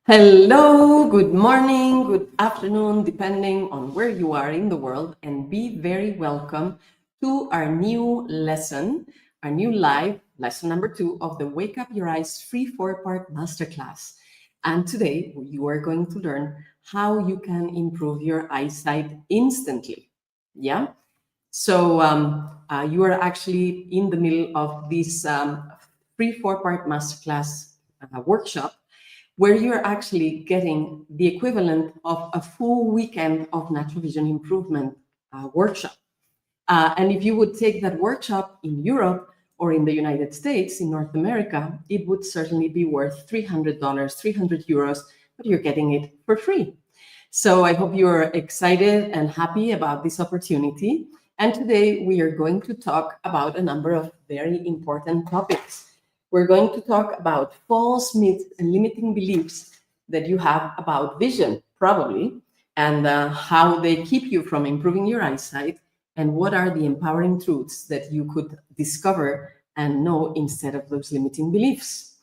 Hello, good morning, good afternoon, depending on where you are in the world, and be very welcome to our new lesson, our new live lesson number 2 of the Wake Up Your Eyes free 4-part masterclass. And today you are going to learn how you can improve your eyesight instantly. Yeah. So you are actually in the middle of this free 4-part masterclass workshop, where you're actually getting the equivalent of a full weekend of natural vision improvement workshop. And if you would take that workshop in Europe or in the United States, in North America, it would certainly be worth $300, 300 euros, but you're getting it for free. So I hope you're excited and happy about this opportunity. And today we are going to talk about a number of very important topics. We're going to talk about false myths and limiting beliefs that you have about vision, probably, and how they keep you from improving your eyesight, and what are the empowering truths that you could discover and know instead of those limiting beliefs.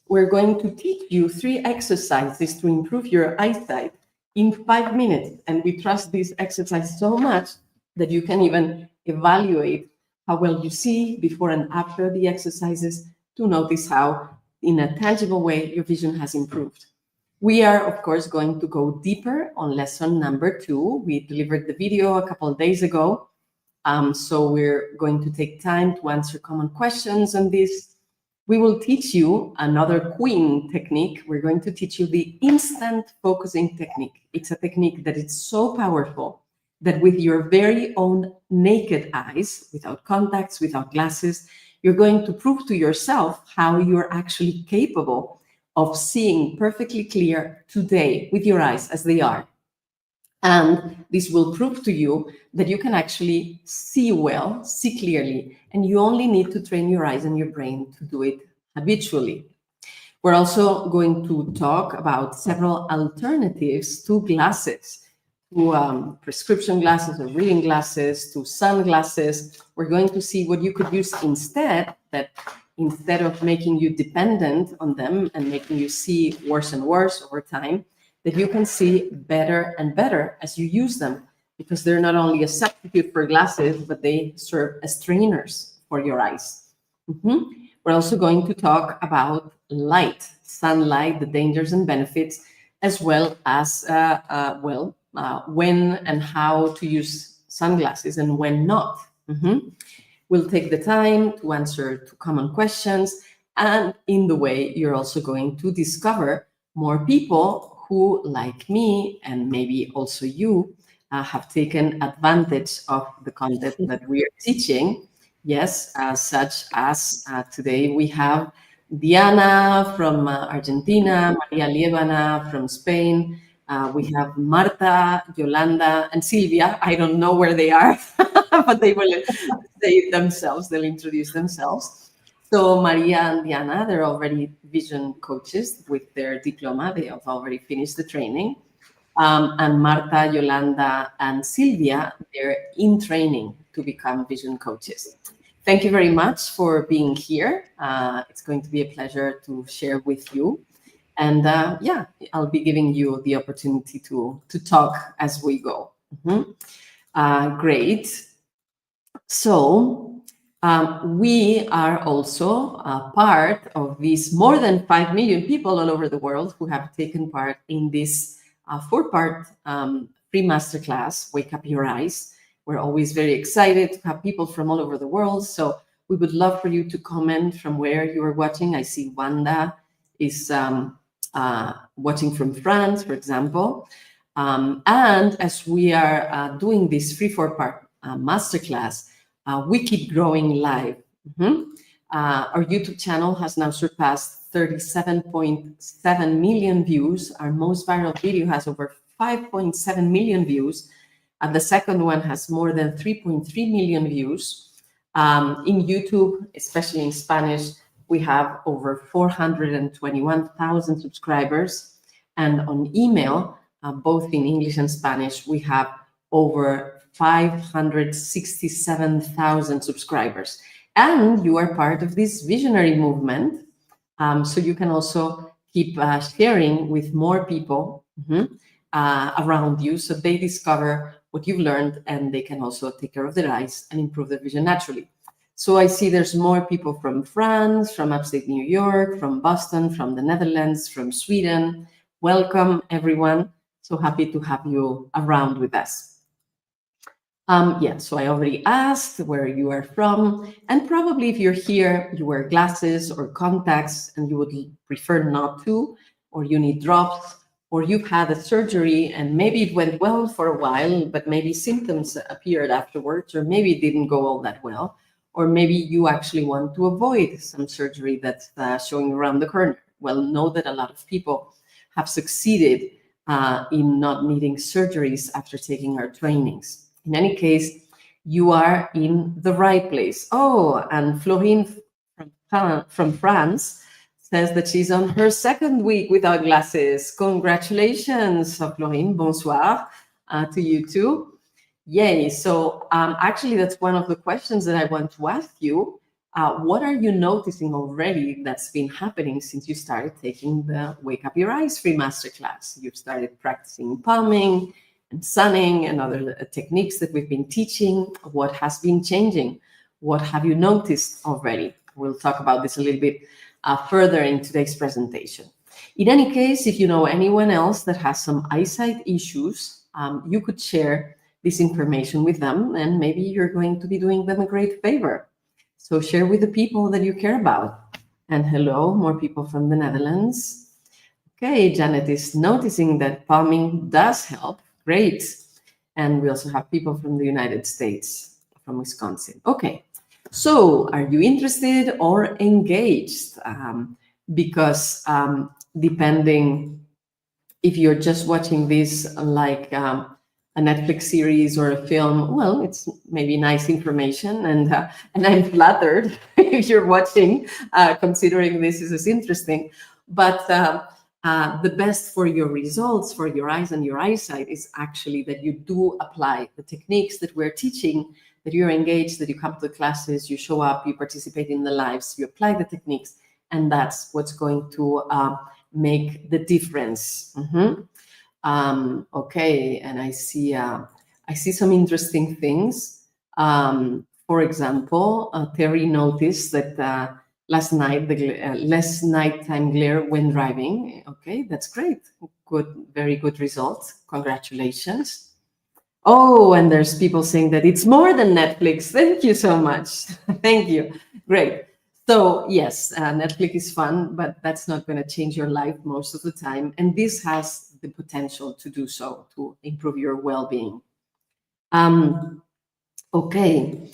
We're going to teach you 3 exercises to improve your eyesight in 5 minutes, and we trust this exercise so much that you can even evaluate how well you see before and after the exercises to notice how, in a tangible way, your vision has improved. We are, of course, going to go deeper on lesson number 2. We delivered the video a couple of days ago, so we're going to take time to answer common questions on this. We will teach you another queen technique. We're going to teach you the instant focusing technique. It's a technique that is so powerful that with your very own naked eyes, without contacts, without glasses, you're going to prove to yourself how you're actually capable of seeing perfectly clear today with your eyes as they are. And this will prove to you that you can actually see well, see clearly, and you only need to train your eyes and your brain to do it habitually. We're also going to talk about several alternatives to glasses, to prescription glasses or reading glasses, to sunglasses. We're going to see what you could use instead, that instead of making you dependent on them and making you see worse and worse over time, that you can see better and better as you use them, because they're not only a substitute for glasses, but they serve as trainers for your eyes. We're also going to talk about light, sunlight, the dangers and benefits, as well as, when and how to use sunglasses and when not. We'll take the time to answer 2 common questions, and in the way, you're also going to discover more people who, like me, and maybe also you, have taken advantage of the content that we are teaching. Yes, such as today we have Diana from Argentina, Maria Liebana from Spain. We have Marta, Yolanda, and Silvia. I don't know where they are, but they will say themselves, they'll introduce themselves. So Maria and Diana, they're already vision coaches with their diploma. They have already finished the training. And Marta, Yolanda, and Silvia, they're in training to become vision coaches. Thank you very much for being here. It's going to be a pleasure to share with you. And yeah, I'll be giving you the opportunity to talk as we go. Great. So we are also part of these more than 5 million people all over the world who have taken part in this 4-part free masterclass, Wake Up Your Eyes. We're always very excited to have people from all over the world. So we would love for you to comment from where you are watching. I see Wanda is watching from France, for example. And as we are doing this free 4-part masterclass, we keep growing live. Our YouTube channel has now surpassed 37.7 million views. Our most viral video has over 5.7 million views. And the second one has more than 3.3 million views. In YouTube, especially in Spanish, we have over 421,000 subscribers. And on email, both in English and Spanish, we have over 567,000 subscribers. And you are part of this visionary movement. So you can also keep sharing with more people around you, so they discover what you've learned, and they can also take care of their eyes and improve their vision naturally. So I see there's more people from France, from upstate New York, from Boston, from the Netherlands, from Sweden. Welcome, everyone. So happy to have you around with us. Yeah, so I already asked where you are from, and probably if you're here, you wear glasses or contacts and you would prefer not to, or you need drops, or you've had a surgery and maybe it went well for a while, but maybe symptoms appeared afterwards, or maybe it didn't go all that well, or maybe you actually want to avoid some surgery that's showing around the corner. Well, know that a lot of people have succeeded in not needing surgeries after taking our trainings. In any case, you are in the right place. Oh, and Florine from France says that she's on her second week without glasses. Congratulations, Florine. Bonsoir to you too. Yay. So actually, that's one of the questions that I want to ask you. What are you noticing already that's been happening since you started taking the Wake Up Your Eyes free masterclass? You've started practicing palming and sunning and other techniques that we've been teaching. What has been changing? What have you noticed already? We'll talk about this a little bit further in today's presentation. In any case, if you know anyone else that has some eyesight issues, you could share this information with them, and maybe you're going to be doing them a great favor. So share with the people that you care about. And hello, more people from the Netherlands. Okay, Janet is noticing that palming does help. Great. And we also have people from the United States, from Wisconsin. Okay, so are you interested or engaged? Because depending if you're just watching this like a Netflix series or a film, well, it's maybe nice information, and I'm flattered if you're watching, considering this is as interesting. But the best for your results, for your eyes and your eyesight, is actually that you do apply the techniques that we're teaching, that you're engaged, that you come to the classes, you show up, you participate in the lives, you apply the techniques, and that's what's going to make the difference. Okay, and I see some interesting things. For example, Terry noticed that last night less nighttime glare when driving. Okay, that's great. Good, very good results. Congratulations. Oh, and there's people saying that it's more than Netflix. Thank you so much. Thank you. Great. So yes, Netflix is fun, but that's not going to change your life most of the time. And this has the potential to do so, to improve your well-being. Okay.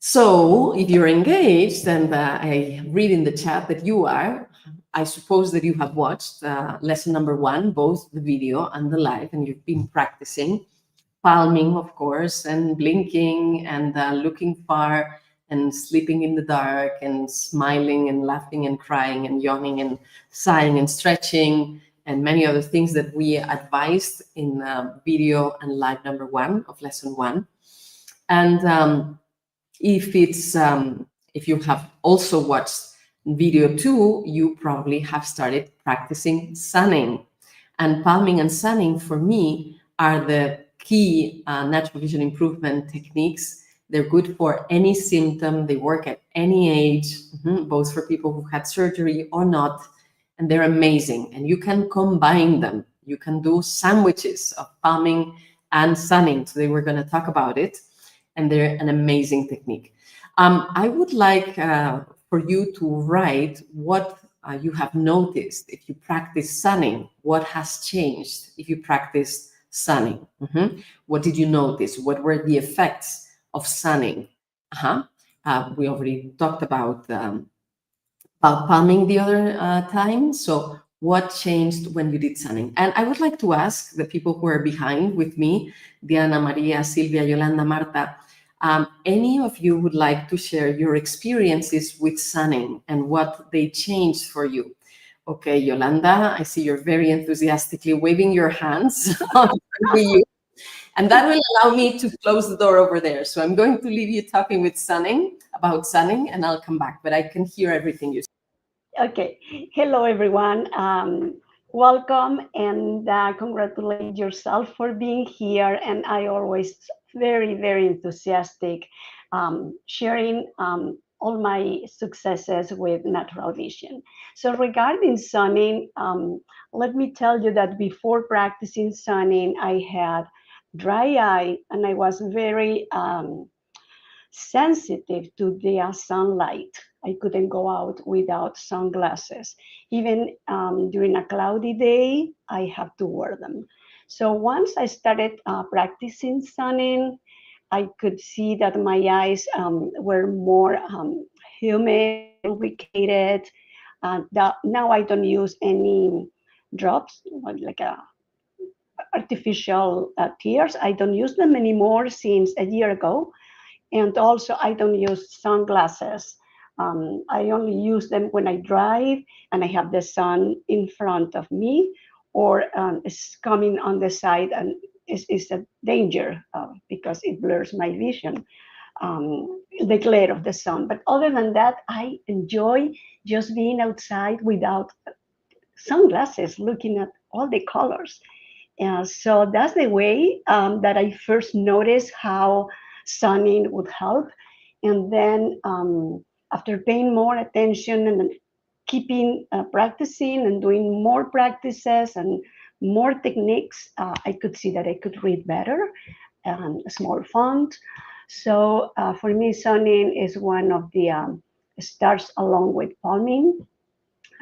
So if you're engaged, and I read in the chat that you are, I suppose that you have watched lesson number 1, both the video and the live, and you've been practicing palming, of course, and blinking and looking far and sleeping in the dark and smiling and laughing and crying and yawning and sighing and stretching and many other things that we advised in video and live number 1 of lesson 1. And if you have also watched video 2, you probably have started practicing sunning. And palming and sunning, for me, are the key natural vision improvement techniques. They're good for any symptom. They work at any age, both for people who had surgery or not. And they're amazing. And you can combine them. You can do sandwiches of palming and sunning. Today we're going to talk about it. And they're an amazing technique. I would like for you to write what you have noticed if you practice sunning. What has changed if you practice sunning? What did you notice? What were the effects of sunning? We already talked about palming the other time. So what changed when you did sunning? And I would like to ask the people who are behind with me, Diana, Maria, Silvia, Yolanda, Marta, any of you would like to share your experiences with sunning and what they changed for you? Okay, Yolanda, I see you're very enthusiastically waving your hands to you. And that will allow me to close the door over there. So I'm going to leave you talking with sunning, about sunning, and I'll come back. But I can hear everything you say. Okay. Hello, everyone. Welcome and congratulate yourself for being here. And I always very, very enthusiastic sharing all my successes with natural vision. So regarding sunning, let me tell you that before practicing sunning, I had dry eye and I was very sensitive to the sunlight. I couldn't go out without sunglasses. Even during a cloudy day, I have to wear them. So once I started practicing sunning, I could see that my eyes were more humid, lubricated. Now I don't use any drops, like artificial tears. I don't use them anymore since a year ago, and also I don't use sunglasses. I only use them when I drive and I have the sun in front of me, or it's coming on the side, and it's a danger because it blurs my vision, the glare of the sun. But other than that, I enjoy just being outside without sunglasses, looking at all the colors. So that's the way that I first noticed how sunning would help. And then after paying more attention and keeping practicing and doing more practices and more techniques, I could see that I could read better and a small font. So for me, sunning is one of the starts along with palming.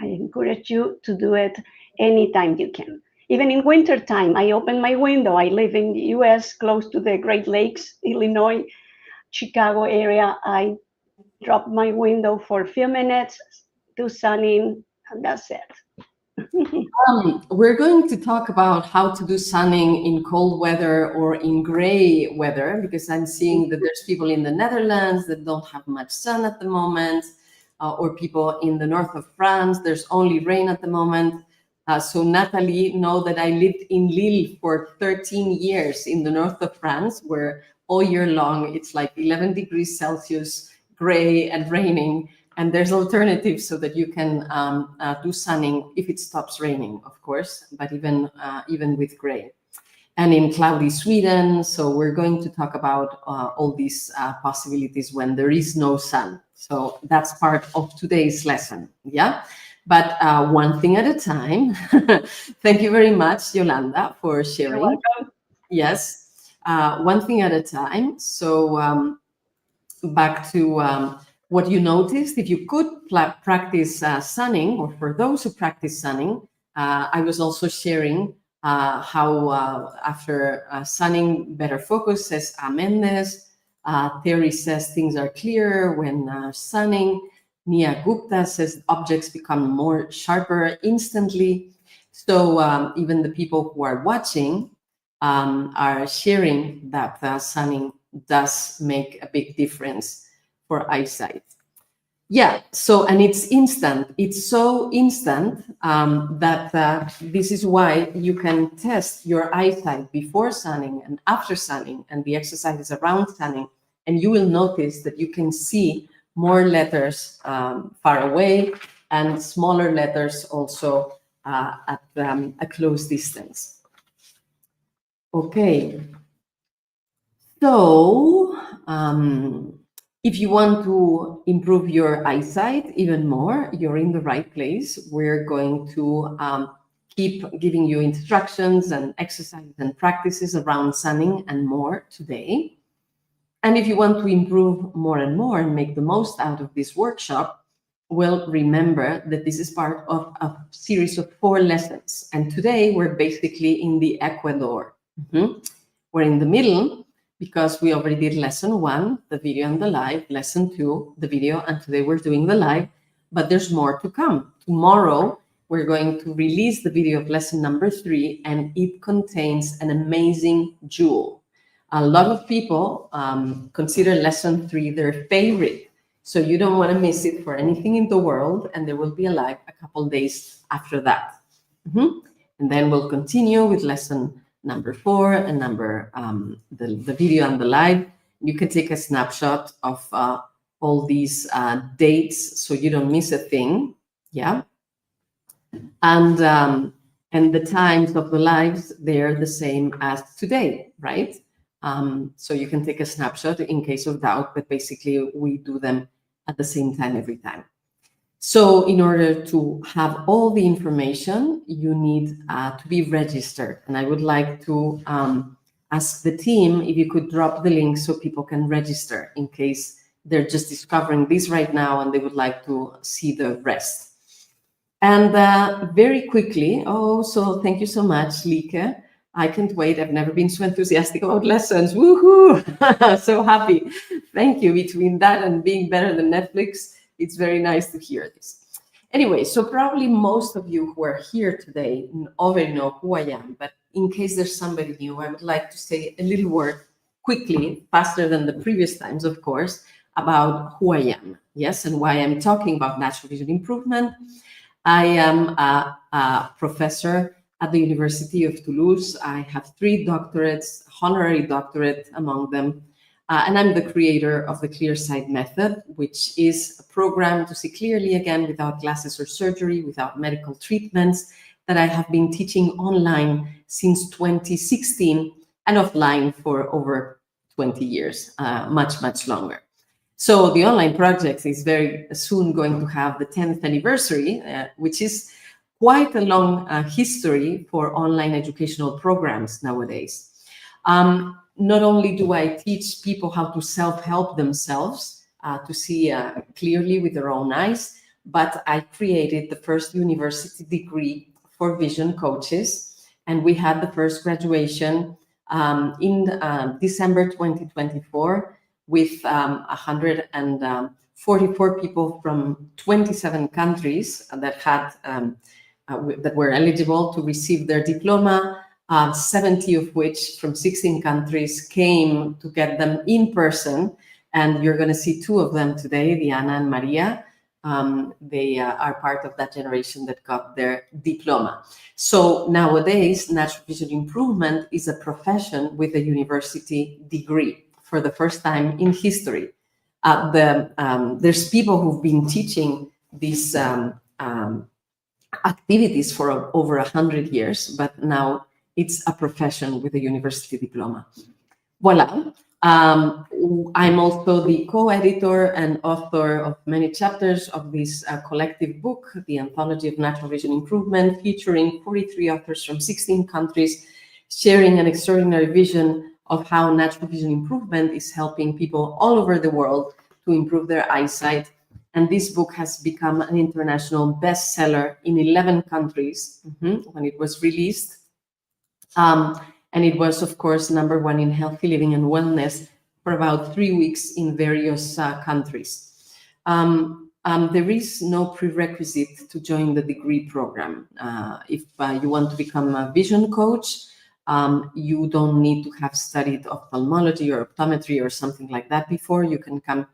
I encourage you to do it anytime you can. Even in winter time, I open my window. I live in the US, close to the Great Lakes, Illinois, Chicago area. I drop my window for a few minutes, do sunning, and that's it. We're going to talk about how to do sunning in cold weather or in gray weather, because I'm seeing that there's people in the Netherlands that don't have much sun at the moment, or people in the north of France, there's only rain at the moment. So Natalie, know that I lived in Lille for 13 years in the north of France, where all year long it's like 11 degrees Celsius, gray and raining. And there's alternatives so that you can do sunning if it stops raining, of course, but even with gray. And in cloudy Sweden, so we're going to talk about all these possibilities when there is no sun. So that's part of today's lesson, yeah? But one thing at a time. Thank you very much, Yolanda, for You're sharing. welcome. Yes, one thing at a time. So back to what you noticed. If you could practice sunning, or for those who practice sunning, I was also sharing how after sunning, better focus, says Mendes. Terry says things are clearer when sunning. Nia Gupta says objects become more sharper instantly. So even the people who are watching are sharing that sunning does make a big difference for eyesight. Yeah, so, and it's instant. It's so instant that this is why you can test your eyesight before sunning and after sunning and the exercises around sunning, and you will notice that you can see more letters far away and smaller letters also at a close distance. Okay, so if you want to improve your eyesight even more, you're in the right place. We're going to keep giving you instructions and exercises and practices around sunning and more today. And if you want to improve more and more and make the most out of this workshop, well, remember that this is part of a series of 4 lessons. And today we're basically in the Ecuador. We're in the middle because we already did lesson 1, the video and the live, lesson 2, the video, and today we're doing the live, but there's more to come. Tomorrow, we're going to release the video of lesson number 3, and it contains an amazing jewel. A lot of people consider lesson 3 their favorite, so you don't want to miss it for anything in the world, and there will be a live a couple days after that. And then we'll continue with lesson number 4 and the video and the live. You can take a snapshot of all these dates so you don't miss a thing. Yeah. And the times of the lives, they're the same as today, right? So you can take a snapshot in case of doubt, but basically we do them at the same time every time. So in order to have all the information, you need to be registered. And I would like to ask the team if you could drop the link so people can register in case they're just discovering this right now and they would like to see the rest. And very quickly, so thank you so much, Lieke. I can't wait. I've never been so enthusiastic about lessons. Woohoo! So happy. Thank you. Between that and being better than Netflix, it's very nice to hear this. Anyway, so probably most of you who are here today already know who I am, but in case there's somebody new, I would like to say a little word quickly, faster than the previous times, of course, about who I am, yes, and why I'm talking about natural vision improvement. I am a professor at the University of Toulouse. I have 3 doctorates, honorary doctorate among them, and I'm the creator of the ClearSight Method, which is a program to see clearly again without glasses or surgery, without medical treatments, that I have been teaching online since 2016 and offline for over 20 years, much longer. So the online project is very soon going to have the 10th anniversary, which is quite a long history for online educational programs nowadays. Not only do I teach people how to self-help themselves to see clearly with their own eyes, but I created the first university degree for vision coaches, and we had the first graduation in December 2024 with 144 people from 27 countries that had that were eligible to receive their diploma. 70 of which from 16 countries came to get them in person, and you're going to see 2 of them today, Diana and Maria. They are part of that generation that got their diploma. So nowadays, natural vision improvement is a profession with a university degree for the first time in history. There's people who've been teaching these activities for over 100 years, but now it's a profession with a university diploma. Voila. I'm also the co-editor and author of many chapters of this collective book, The Anthology of Natural Vision Improvement, featuring 43 authors from 16 countries, sharing an extraordinary vision of how natural vision improvement is helping people all over the world to improve their eyesight. And this book has become an international bestseller in 11 countries when it was released. And it was, of course, #1 in healthy living and wellness for about 3 weeks in various countries. There is no prerequisite to join the degree program. If you want to become a vision coach, you don't need to have studied ophthalmology or optometry or something like that before. You can come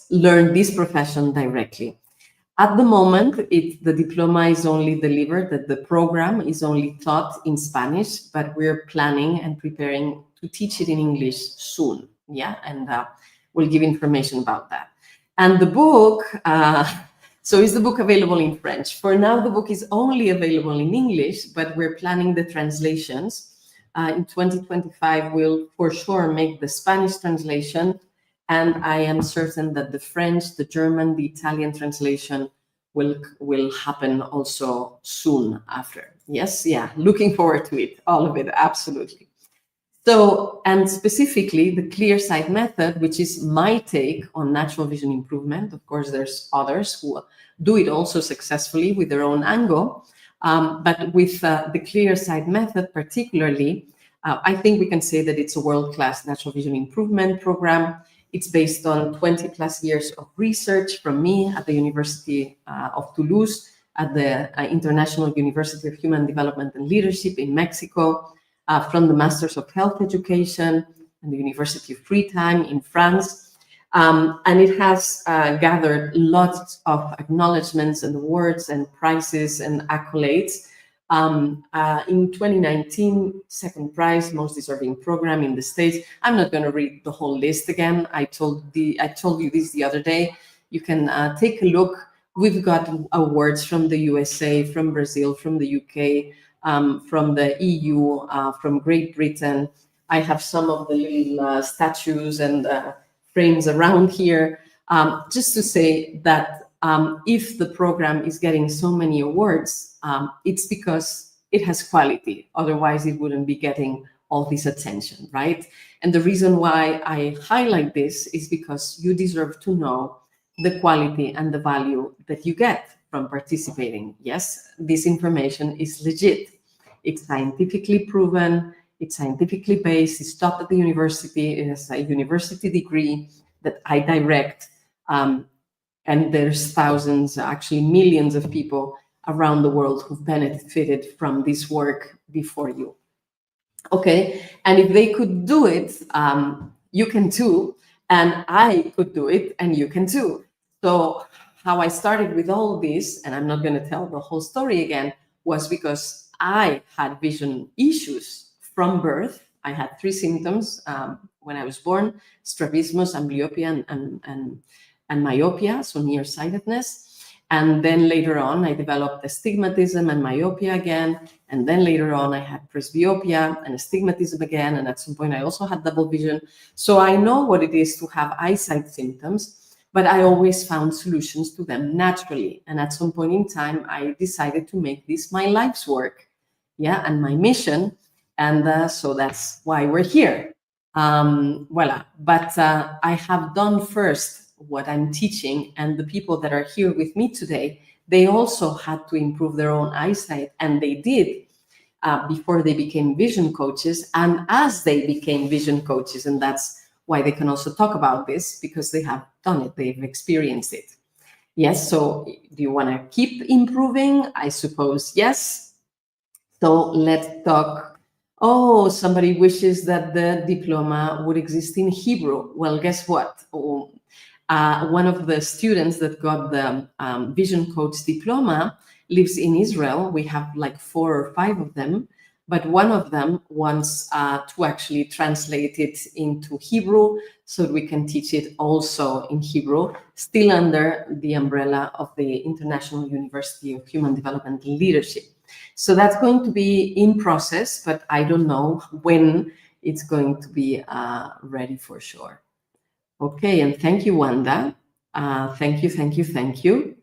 learn this profession directly. At the moment, the diploma is only delivered, that the program is only taught in Spanish, but we're planning and preparing to teach it in English soon. Yeah, and we'll give information about that. And the book, so is the book available in French? For now, the book is only available in English, but we're planning the translations. In 2025, we'll for sure make the Spanish translation. And I am certain that the French, the German, the Italian translation will happen also soon after. Yes, yeah, looking forward to it, all of it, absolutely. So, and specifically the ClearSight Method, which is my take on natural vision improvement. Of course, there's others who do it also successfully with their own angle. But with the ClearSight Method particularly, I think we can say that it's a world-class natural vision improvement program. It's based on 20 plus years of research from me at the University of Toulouse, at the International University of Human Development and Leadership in Mexico, from the Masters of Health Education and the University of Freetime in France. And it has gathered lots of acknowledgements and awards and prizes and accolades. In 2019, second prize, most deserving program in the States. I'm not going to read the whole list again. I told you this the other day. You can take a look We've got awards from the USA, from Brazil, from the UK, from the EU, from Great Britain. I have some of the little statues and frames around here, just to say that if the program is getting so many awards, it's because it has quality. Otherwise, it wouldn't be getting all this attention, right? And the reason why I highlight this is because you deserve to know the quality and the value that you get from participating. Yes, this information is legit. It's scientifically proven, it's scientifically based, it's taught at the university, it has a university degree that I direct. And there's thousands, actually millions of people around the world who've benefited from this work before you. Okay, and if they could do it, you can too, and I could do it, and you can too. So how I started with all this, and I'm not going to tell the whole story again, was because I had vision issues from birth. I had 3 symptoms when I was born: strabismus, amblyopia, and myopia, so nearsightedness. And then later on, I developed astigmatism and myopia again. And then later on, I had presbyopia and astigmatism again. And at some point, I also had double vision. So I know what it is to have eyesight symptoms, but I always found solutions to them naturally. And at some point in time, I decided to make this my life's work, yeah, and my mission. And so that's why we're here. Voila. But I have done first what I'm teaching, and the people that are here with me today, they also had to improve their own eyesight, and they did before they became vision coaches and as they became vision coaches. And that's why they can also talk about this, because they have done it, they've experienced it. Yes, so do you want to keep improving? I suppose yes. So let's talk. Oh, somebody wishes that the diploma would exist in Hebrew. Well, guess what? One of the students that got the vision coach diploma lives in Israel. We have like 4 or 5 of them, but one of them wants to actually translate it into Hebrew so that we can teach it also in Hebrew, still under the umbrella of the International University of Human Development and Leadership. So that's going to be in process, but I don't know when it's going to be ready for sure. Okay, and thank you, Wanda. Thank you, thank you, thank you.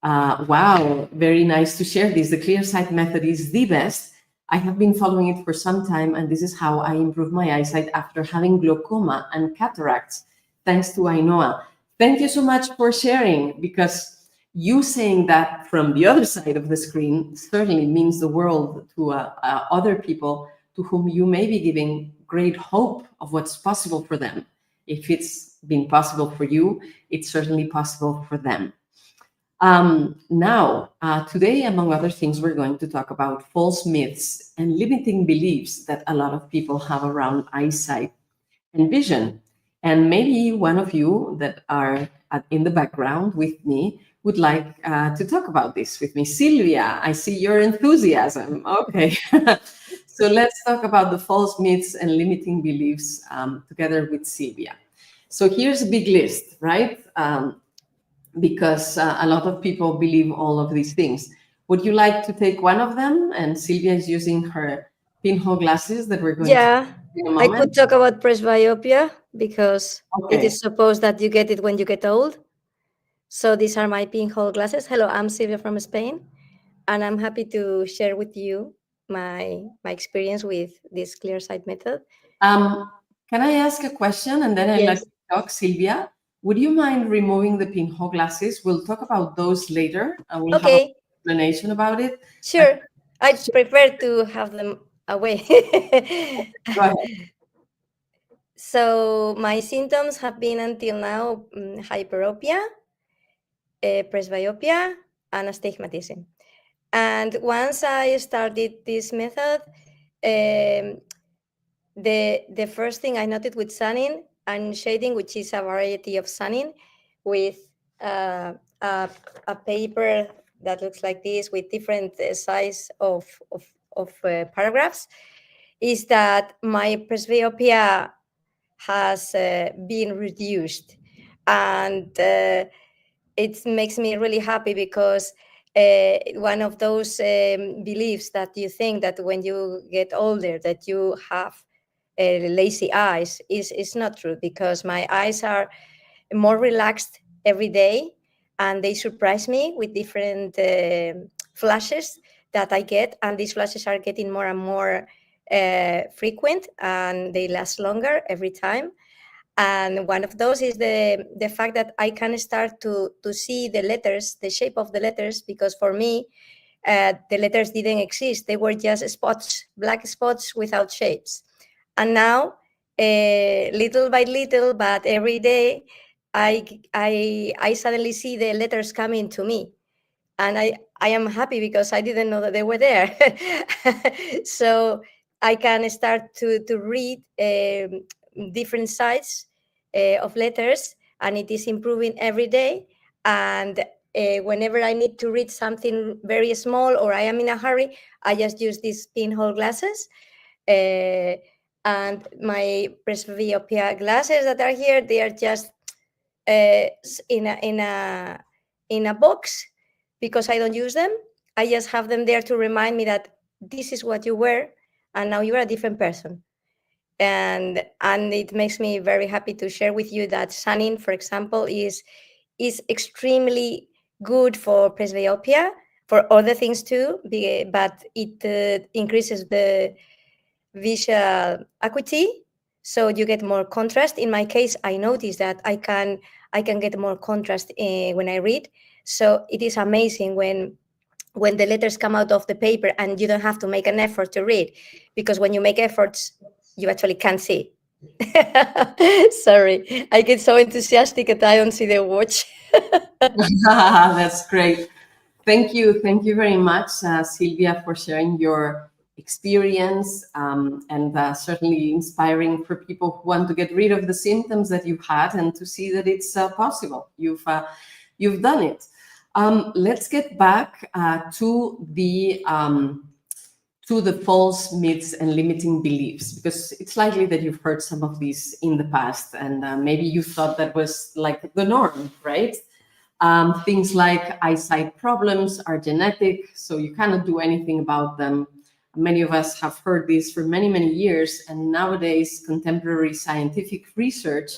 Wow, very nice to share this. The ClearSight method is the best. I have been following it for some time, and this is how I improved my eyesight after having glaucoma and cataracts, thanks to Ainhoa. Thank you so much for sharing, because you saying that from the other side of the screen certainly means the world to other people to whom you may be giving great hope of what's possible for them. If it's been possible for you, it's certainly possible for them. Now, today, among other things, we're going to talk about false myths and limiting beliefs that a lot of people have around eyesight and vision. And maybe one of you that are in the background with me would like to talk about this with me. Sylvia, I see your enthusiasm. Okay. So let's talk about the false myths and limiting beliefs together with Sylvia. So here's a big list, right? Because a lot of people believe all of these things. Would you like to take one of them? And Sylvia is using her pinhole glasses that we're going to in a I moment. could talk about presbyopia because it Okay. is supposed that you get it when you get old. So these are my pinhole glasses. Hello, I'm Silvia from Spain, and I'm happy to share with you my experience with this ClearSight method. Can I ask a question and then I'll let Yes. you talk, Sylvia? Would you mind removing the pinhole glasses? We'll talk about those later. I will have an Okay, explanation about it. sure. I prefer to have them away. Go ahead. So my symptoms have been until now hyperopia, presbyopia, and astigmatism. And once I started this method, the first thing I noted with sunning and shading, which is a variety of sunning, with a paper that looks like this with different size of paragraphs, is that my presbyopia has been reduced, and it makes me really happy because one of those beliefs that you think that when you get older that you have lazy eyes is not true, because my eyes are more relaxed every day, and they surprise me with different flashes that I get, and these flashes are getting more and more frequent, and they last longer every time. And one of those is the fact that I can start to see the letters, the shape of the letters, because for me, the letters didn't exist. They were just spots, black spots without shapes. And now, little by little, but every day, I suddenly see the letters coming to me. And I am happy because I didn't know that they were there. So I can start to read different sides of letters, and it is improving every day. And whenever I need to read something very small or I am in a hurry, I just use these pinhole glasses. And my presbyopia glasses that are here, they are just in a box, because I don't use them. I just have them there to remind me that this is what you were, and now you are a different person. And it makes me very happy to share with you that sunning, for example, is extremely good for presbyopia, for other things too, but it increases the visual acuity, so you get more contrast. In my case, I noticed that I can get more contrast when I read. So it is amazing when the letters come out of the paper and you don't have to make an effort to read, because when you make efforts, you actually can't see. Sorry, I get so enthusiastic that I don't see the watch. That's great. Thank you very much, Silvia, for sharing your experience, and certainly inspiring for people who want to get rid of the symptoms that you've had and to see that it's possible. You've done it. Let's get back to the false myths and limiting beliefs, because it's likely that you've heard some of these in the past, and maybe you thought that was like the norm, right? Things like eyesight problems are genetic, so you cannot do anything about them. Many of us have heard this for many, many years, and nowadays contemporary scientific research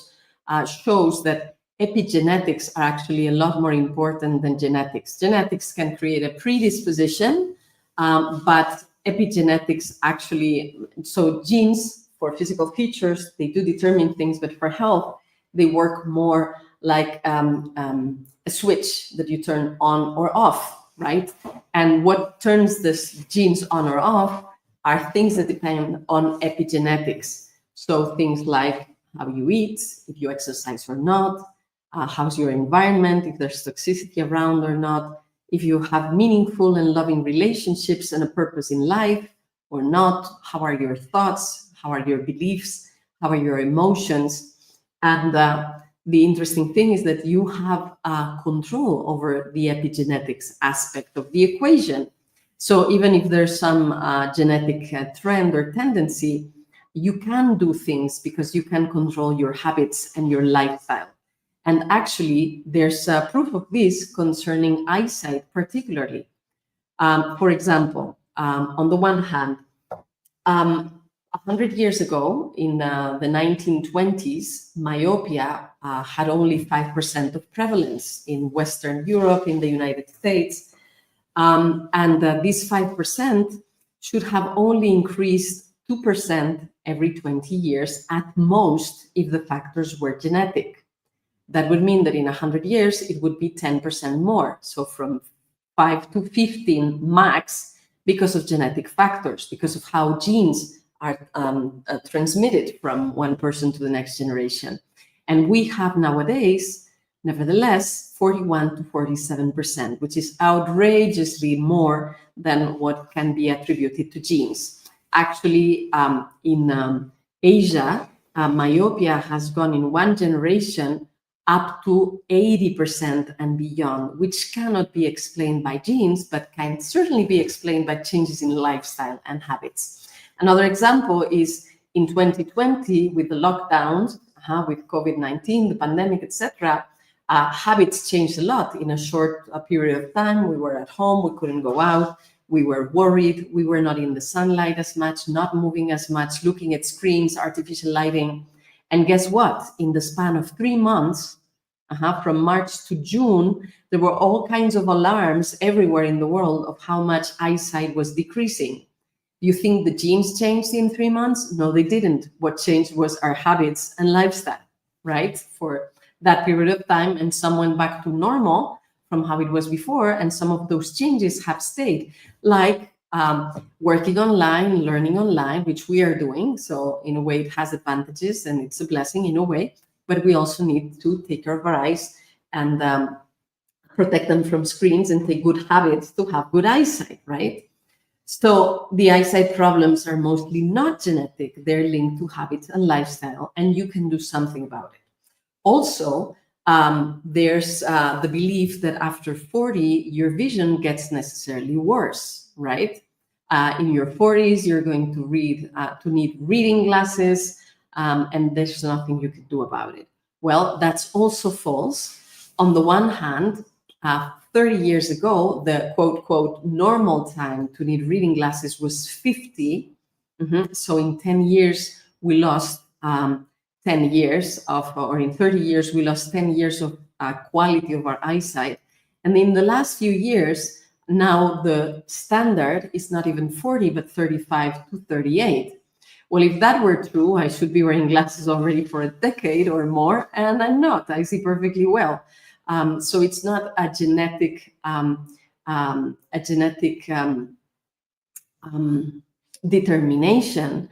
shows that epigenetics are actually a lot more important than genetics. Genetics can create a predisposition, but epigenetics actually, so genes for physical features, they do determine things, but for health, they work more like a switch that you turn on or off, right? And what turns these genes on or off are things that depend on epigenetics. So things like how you eat, if you exercise or not, how's your environment, if there's toxicity around or not, if you have meaningful and loving relationships and a purpose in life or not, how are your thoughts, how are your beliefs, how are your emotions. And the interesting thing is that you have control over the epigenetics aspect of the equation. So even if there's some genetic trend or tendency, you can do things because you can control your habits and your lifestyle. And actually, there's proof of this concerning eyesight particularly. For example, on the one hand, 100 years ago, in the 1920s, myopia had only 5% of prevalence in Western Europe, in the United States. And this 5% should have only increased 2% every 20 years at most if the factors were genetic. That would mean that in 100 years, it would be 10% more. So from 5 to 15 max, because of genetic factors, because of how genes are transmitted from one person to the next generation. And we have nowadays, nevertheless, 41 to 47%, which is outrageously more than what can be attributed to genes. Actually, in Asia, myopia has gone in one generation up to 80% and beyond, which cannot be explained by genes, but can certainly be explained by changes in lifestyle and habits. Another example is in 2020, with the lockdowns, with COVID-19, the pandemic, etc., Habits changed a lot in a short period of time. We were at home, we couldn't go out, we were worried, we were not in the sunlight as much, not moving as much, looking at screens, artificial lighting. And guess what? In the span of 3 months, from March to June, there were all kinds of alarms everywhere in the world of how much eyesight was decreasing. You think the genes changed in 3 months? No, they didn't. What changed was our habits and lifestyle, right? For that period of time, and some went back to normal from how it was before, and some of those changes have stayed, like working online, learning online, which we are doing. So in a way, it has advantages and it's a blessing in a way, but we also need to take care of our eyes and protect them from screens and take good habits to have good eyesight, right? So the eyesight problems are mostly not genetic. They're linked to habits and lifestyle, and you can do something about it. Also, there's the belief that after 40, your vision gets necessarily worse, right? In your 40s, you're going to need reading glasses, and there's nothing you can do about it. Well, that's also false. On the one hand, 30 years ago, the quote normal time to need reading glasses was 50. So in 10 years, we lost 10 years of, or in 30 years, we lost 10 years of quality of our eyesight. And in the last few years, now the standard is not even 40, but 35 to 38. Well, if that were true, I should be wearing glasses already for a decade or more, and I'm not. I see perfectly well. So it's not a genetic determination.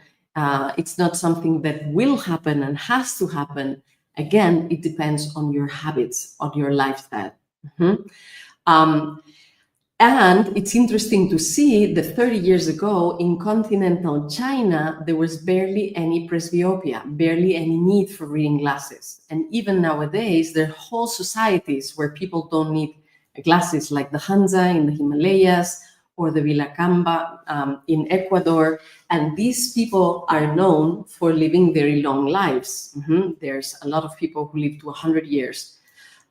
It's not something that will happen and has to happen. Again, it depends on your habits, on your lifestyle. And it's interesting to see that 30 years ago in continental China, there was barely any presbyopia, barely any need for reading glasses. And even nowadays, there are whole societies where people don't need glasses, like the Hansa in the Himalayas or the Vilacamba in Ecuador. And these people are known for living very long lives. There's a lot of people who live to 100 years.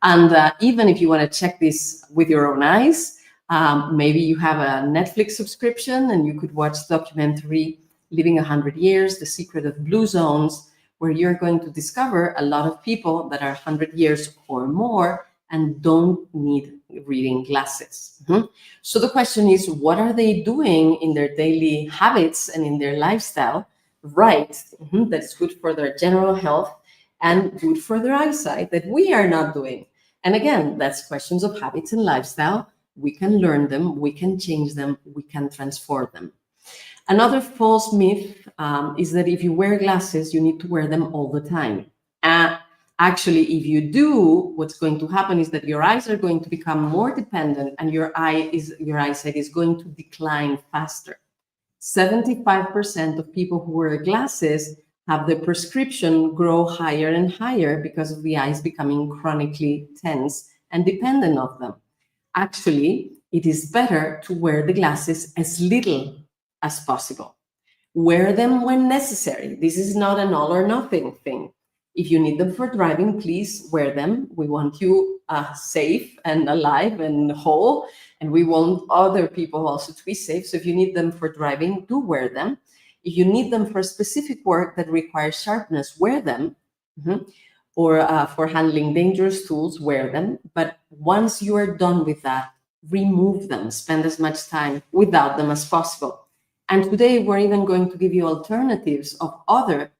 And even if you want to check this with your own eyes, maybe you have a Netflix subscription and you could watch the documentary Living 100 Years, The Secret of Blue Zones, where you're going to discover a lot of people that are 100 years or more and don't need reading glasses. So the question is, what are they doing in their daily habits and in their lifestyle, right, that's good for their general health and good for their eyesight that we are not doing? And again, that's questions of habits and lifestyle. We can learn them, we can change them, we can transform them. Another false myth is that if you wear glasses, you need to wear them all the time. Actually, if you do, what's going to happen is that your eyes are going to become more dependent and your eyesight is going to decline faster. 75% of people who wear glasses have the prescription grow higher and higher because of the eyes becoming chronically tense and dependent on them. Actually, it is better to wear the glasses as little as possible. Wear them when necessary. This is not an all or nothing thing. If you need them for driving, please wear them. We want you safe and alive and whole, and we want other people also to be safe. So if you need them for driving, do wear them. If you need them for specific work that requires sharpness, wear them. Or for handling dangerous tools, wear them. But once you are done with that, remove them. Spend as much time without them as possible. And today, we're even going to give you alternatives of other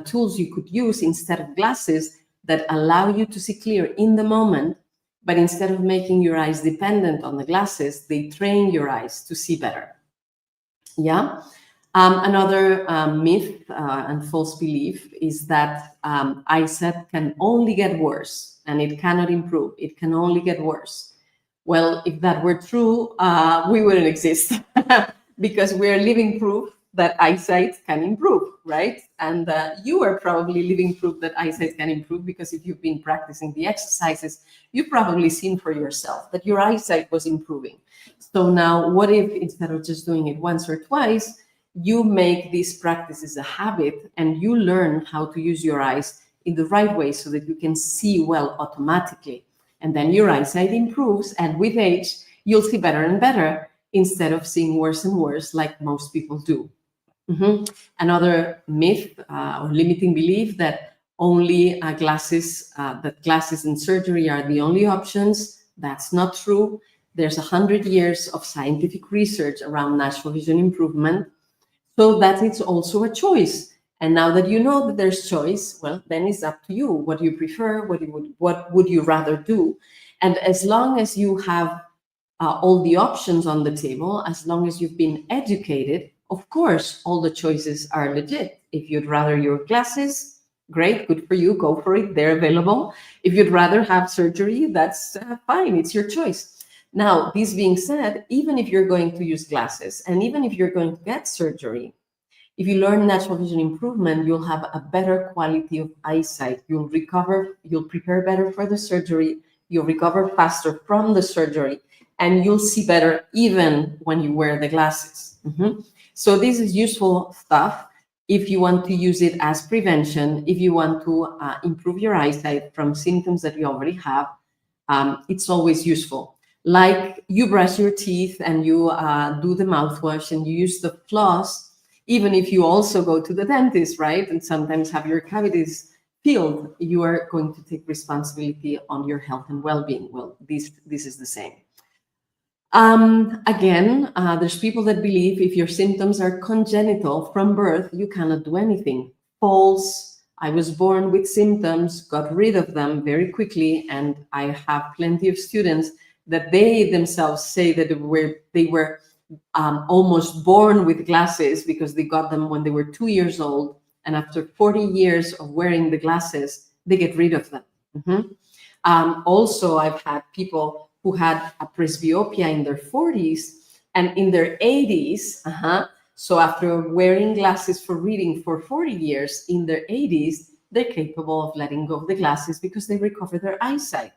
tools you could use instead of glasses that allow you to see clear in the moment. But instead of making your eyes dependent on the glasses, they train your eyes to see better. Yeah. Another myth and false belief is that eyesight can only get worse and it cannot improve. It can only get worse. Well, if that were true, we wouldn't exist because we're living proof that eyesight can improve, right? And you are probably living proof that eyesight can improve because if you've been practicing the exercises, you've probably seen for yourself that your eyesight was improving. So now what if instead of just doing it once or twice, you make these practices a habit and you learn how to use your eyes in the right way so that you can see well automatically. And then your eyesight improves, and with age, you'll see better and better instead of seeing worse and worse like most people do. Another myth or limiting belief that only glasses and surgery are the only options. That's not true. There's 100 years of scientific research around natural vision improvement, so that it's also a choice. And now that you know that there's choice, well, then it's up to you. What you prefer, what would you rather do? And as long as you have all the options on the table, as long as you've been educated, of course, all the choices are legit. If you'd rather your glasses, great, good for you, go for it, they're available. If you'd rather have surgery, that's fine, it's your choice. Now, this being said, even if you're going to use glasses and even if you're going to get surgery, if you learn natural vision improvement, you'll have a better quality of eyesight. You'll prepare better for the surgery, you'll recover faster from the surgery, and you'll see better even when you wear the glasses. So this is useful stuff if you want to use it as prevention, if you want to improve your eyesight from symptoms that you already have. It's always useful. Like you brush your teeth and you do the mouthwash and you use the floss, even if you also go to the dentist, right, and sometimes have your cavities filled, you are going to take responsibility on your health and well-being. Well, this is the same. Again, there's people that believe if your symptoms are congenital from birth, you cannot do anything. False. I was born with symptoms, got rid of them very quickly, and I have plenty of students that they themselves say that they were almost born with glasses because they got them when they were 2 years old, and after 40 years of wearing the glasses, they get rid of them. Also, I've had people who had a presbyopia in their 40s and in their 80s. So after wearing glasses for reading for 40 years, in their 80s, they're capable of letting go of the glasses because they recover their eyesight.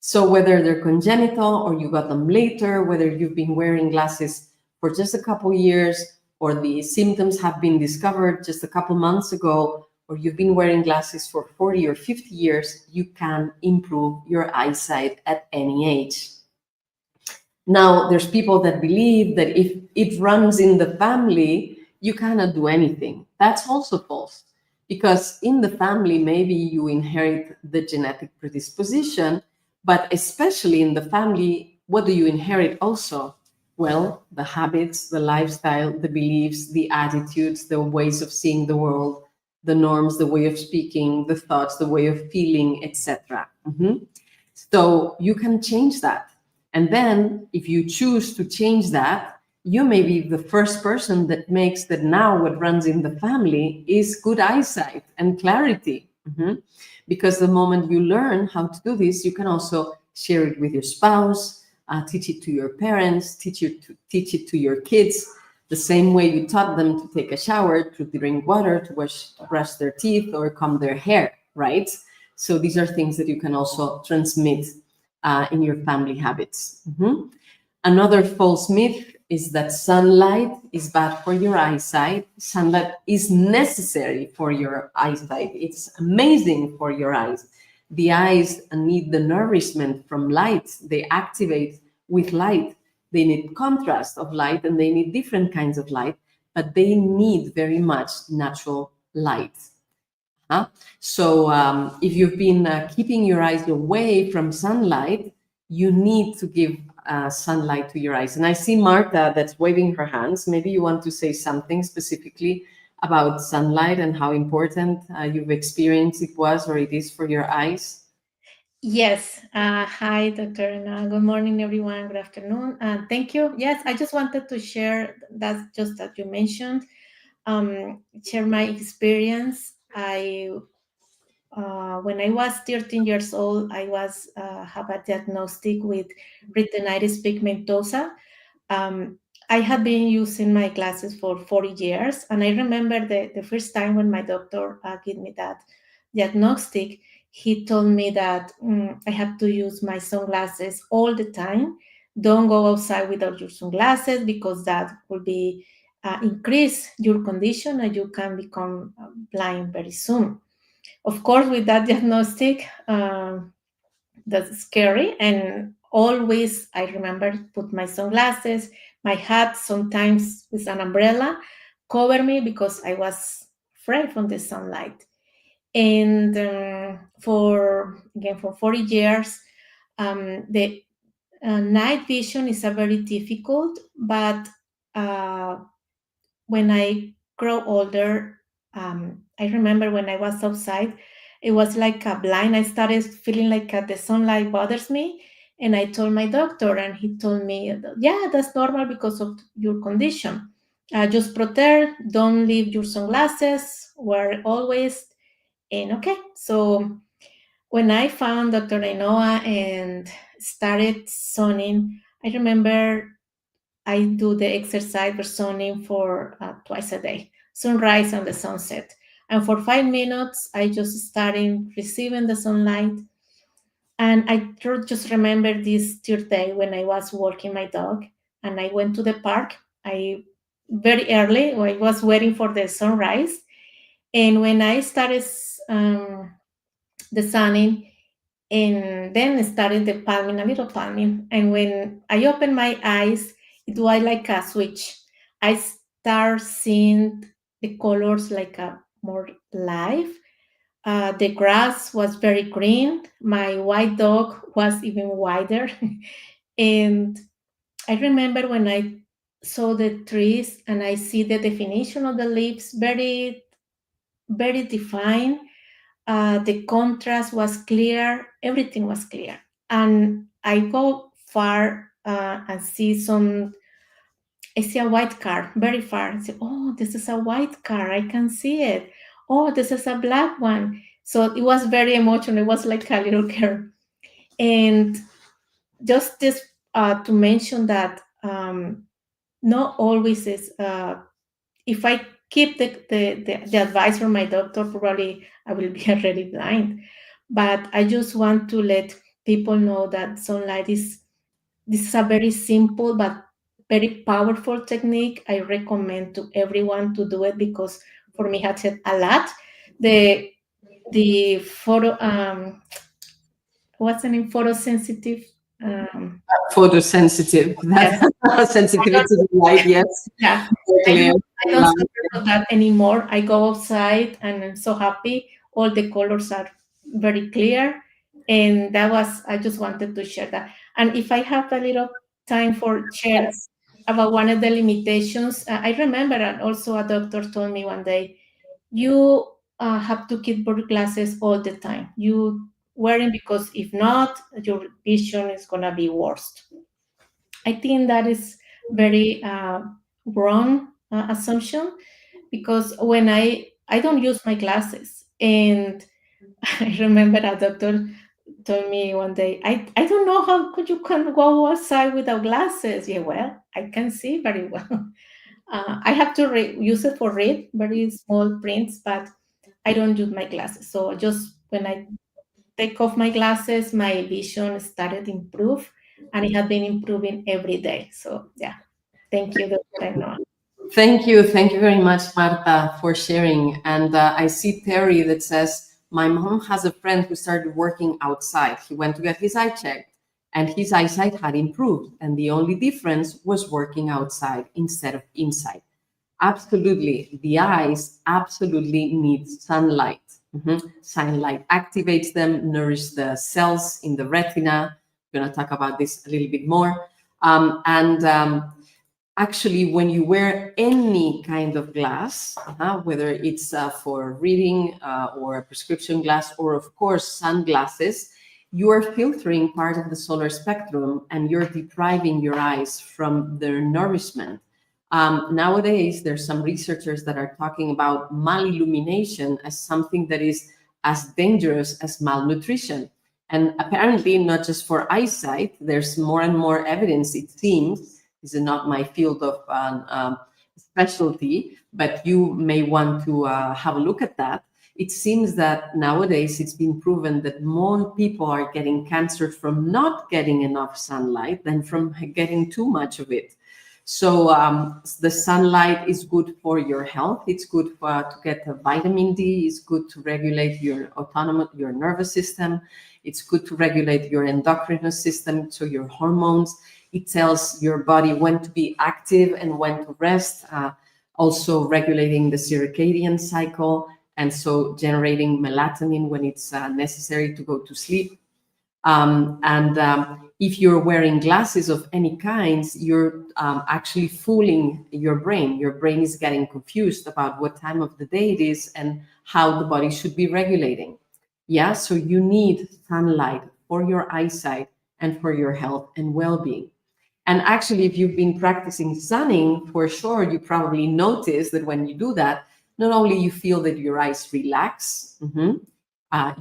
So whether they're congenital or you got them later, whether you've been wearing glasses for just a couple years or the symptoms have been discovered just a couple months ago, or you've been wearing glasses for 40 or 50 years, you can improve your eyesight at any age. Now, there's people that believe that if it runs in the family, you cannot do anything. That's also false, because in the family, maybe you inherit the genetic predisposition, but especially in the family, what do you inherit also? Well, the habits, the lifestyle, the beliefs, the attitudes, the ways of seeing the world, the norms, the way of speaking, the thoughts, the way of feeling, etc. So you can change that. And then if you choose to change that, you may be the first person that makes that now what runs in the family is good eyesight and clarity. Because the moment you learn how to do this, you can also share it with your spouse, teach it to your parents, teach it to your kids, the same way you taught them to take a shower, to drink water, to brush their teeth or comb their hair, right? So these are things that you can also transmit in your family habits. Another false myth is that sunlight is bad for your eyesight. Sunlight is necessary for your eyesight. It's amazing for your eyes. The eyes need the nourishment from light. They activate with light. They need contrast of light and they need different kinds of light, but they need very much natural light. So if you've been keeping your eyes away from sunlight, you need to give sunlight to your eyes. And I see Marta that's waving her hands. Maybe you want to say something specifically about sunlight and how important you've experienced it was or it is for your eyes. Yes. Hi, Dr. Ana. Good morning, everyone. Good afternoon. Thank you. Yes, I just wanted to share that just that you mentioned, share my experience. When I was 13 years old, I was have a diagnostic with retinitis pigmentosa. I had been using my glasses for 40 years, and I remember the first time when my doctor gave me that diagnostic, he told me that I have to use my sunglasses all the time. Don't go outside without your sunglasses because that will be increase your condition and you can become blind very soon. Of course, with that diagnostic, that's scary. And always, I remember, put my sunglasses, my hat, sometimes with an umbrella, cover me because I was afraid from the sunlight. And for 40 years, the night vision is a very difficult, but when I grow older, I remember when I was outside, it was like a blind. I started feeling like the sunlight bothers me. And I told my doctor, and he told me, yeah, that's normal because of your condition. Just protect, don't leave your sunglasses, wear always. And okay, so when I found Dr. Ainhoa and started sunning, I remember I do the exercise for sunning for twice a day, sunrise and the sunset. And for 5 minutes, I just started receiving the sunlight. And I just remember this third day when I was walking my dog and I went to the park. I very early, I was waiting for the sunrise. And when I started the sunning, and then started the palming, a little palming. And when I opened my eyes, it was like a switch. I start seeing the colors like a more live. The grass was very green. My white dog was even wider. And I remember when I saw the trees and I see the definition of the leaves very, very defined. The contrast was clear, everything was clear. And I go far and see I see a white car very far. I say, oh, this is a white car, I can see it. Oh, this is a black one. So it was very emotional. It was like a little girl. And just this to mention that not always is, if I keep the advice from my doctor, probably I will be already blind. But I just want to let people know that sunlight this is a very simple but very powerful technique. I recommend to everyone to do it because for me it helped a lot. The photo what's the name, photosensitive Photosensitive. That's sensitivity to the light, yes. yeah, Clear. I don't suffer from that anymore. I go outside and I'm so happy. All the colors are very clear. And that was, I just wanted to share that. And if I have a little time for share about one of the limitations, I remember, and also a doctor told me one day, you have to keep your glasses all the time. You wearing, because if not, your vision is gonna be worse. I think that is very wrong assumption, because when I don't use my glasses, and I remember a doctor told me one day, I don't know how could you can go outside without glasses. Yeah, well, I can see very well. I have to use it for read very small prints, but I don't use my glasses. So just when I take off my glasses, my vision started to improve, and it had been improving every day. So yeah, thank you, Dr. Ainhoa. Thank you. Thank you very much, Marta, for sharing. And I see Terry that says, my mom has a friend who started working outside. He went to get his eye checked and his eyesight had improved. And the only difference was working outside instead of inside. Absolutely. The eyes absolutely need sunlight. Sunlight activates them, nourishes the cells in the retina. We're going to talk about this a little bit more. Actually, when you wear any kind of glass, whether it's for reading or a prescription glass, or of course sunglasses, you are filtering part of the solar spectrum and you're depriving your eyes from their nourishment. Nowadays, there's some researchers that are talking about malillumination as something that is as dangerous as malnutrition. And apparently, not just for eyesight, there's more and more evidence, it seems. This is not my field of specialty, but you may want to have a look at that. It seems that nowadays it's been proven that more people are getting cancer from not getting enough sunlight than from getting too much of it. So the sunlight is good for your health. It's good to get vitamin D. It's good to regulate your your nervous system. It's good to regulate your endocrine system, so your hormones. It tells your body when to be active and when to rest. Also regulating the circadian cycle, and so generating melatonin when it's necessary to go to sleep. If you're wearing glasses of any kinds, you're actually fooling your brain. Your brain is getting confused about what time of the day it is and how the body should be regulating. Yeah, so you need sunlight for your eyesight and for your health and well-being. And actually, if you've been practicing sunning, for sure, you probably notice that when you do that, not only you feel that your eyes relax,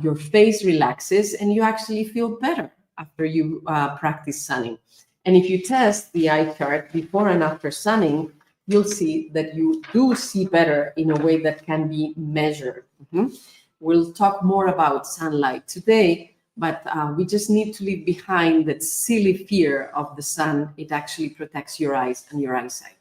your face relaxes, and you actually feel better after you practice sunning. And if you test the eye chart before and after sunning, you'll see that you do see better in a way that can be measured. We'll talk more about sunlight today, but we just need to leave behind that silly fear of the sun. It actually protects your eyes and your eyesight.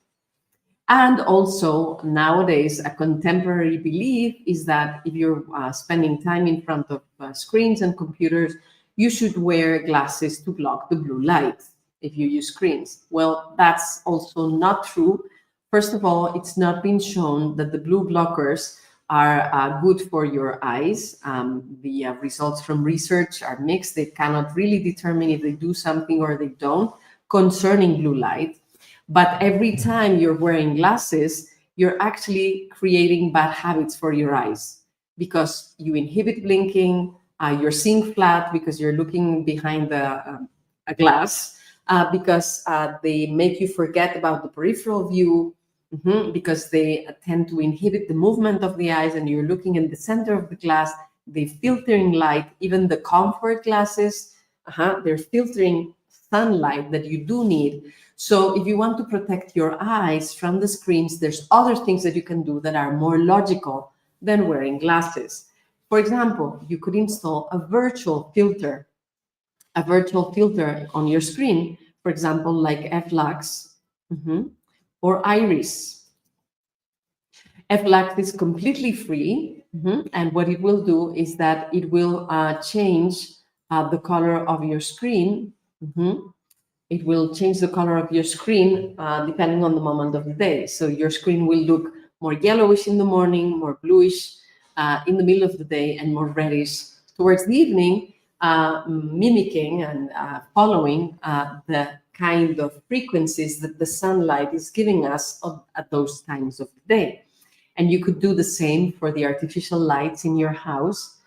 And also, nowadays, a contemporary belief is that if you're spending time in front of screens and computers, you should wear glasses to block the blue light if you use screens. Well, that's also not true. First of all, it's not been shown that the blue blockers are good for your eyes. The results from research are mixed. They cannot really determine if they do something or they don't concerning blue light. But every time you're wearing glasses, you're actually creating bad habits for your eyes because you inhibit blinking, you're seeing flat because you're looking behind a glass, because they make you forget about the peripheral view, because they tend to inhibit the movement of the eyes and you're looking in the center of the glass. They filtering light, even the comfort glasses, they're filtering sunlight that you do need. So if you want to protect your eyes from the screens, there's other things that you can do that are more logical than wearing glasses. For example, you could install a virtual filter on your screen, for example, like F-Lux or Iris. F-Lux is completely free, and what it will do is that it will change the color of your screen. It will change the color of your screen depending on the moment of the day. So your screen will look more yellowish in the morning, more bluish in the middle of the day, and more reddish towards the evening, mimicking and following the kind of frequencies that the sunlight is giving us at those times of the day. And you could do the same for the artificial lights in your house.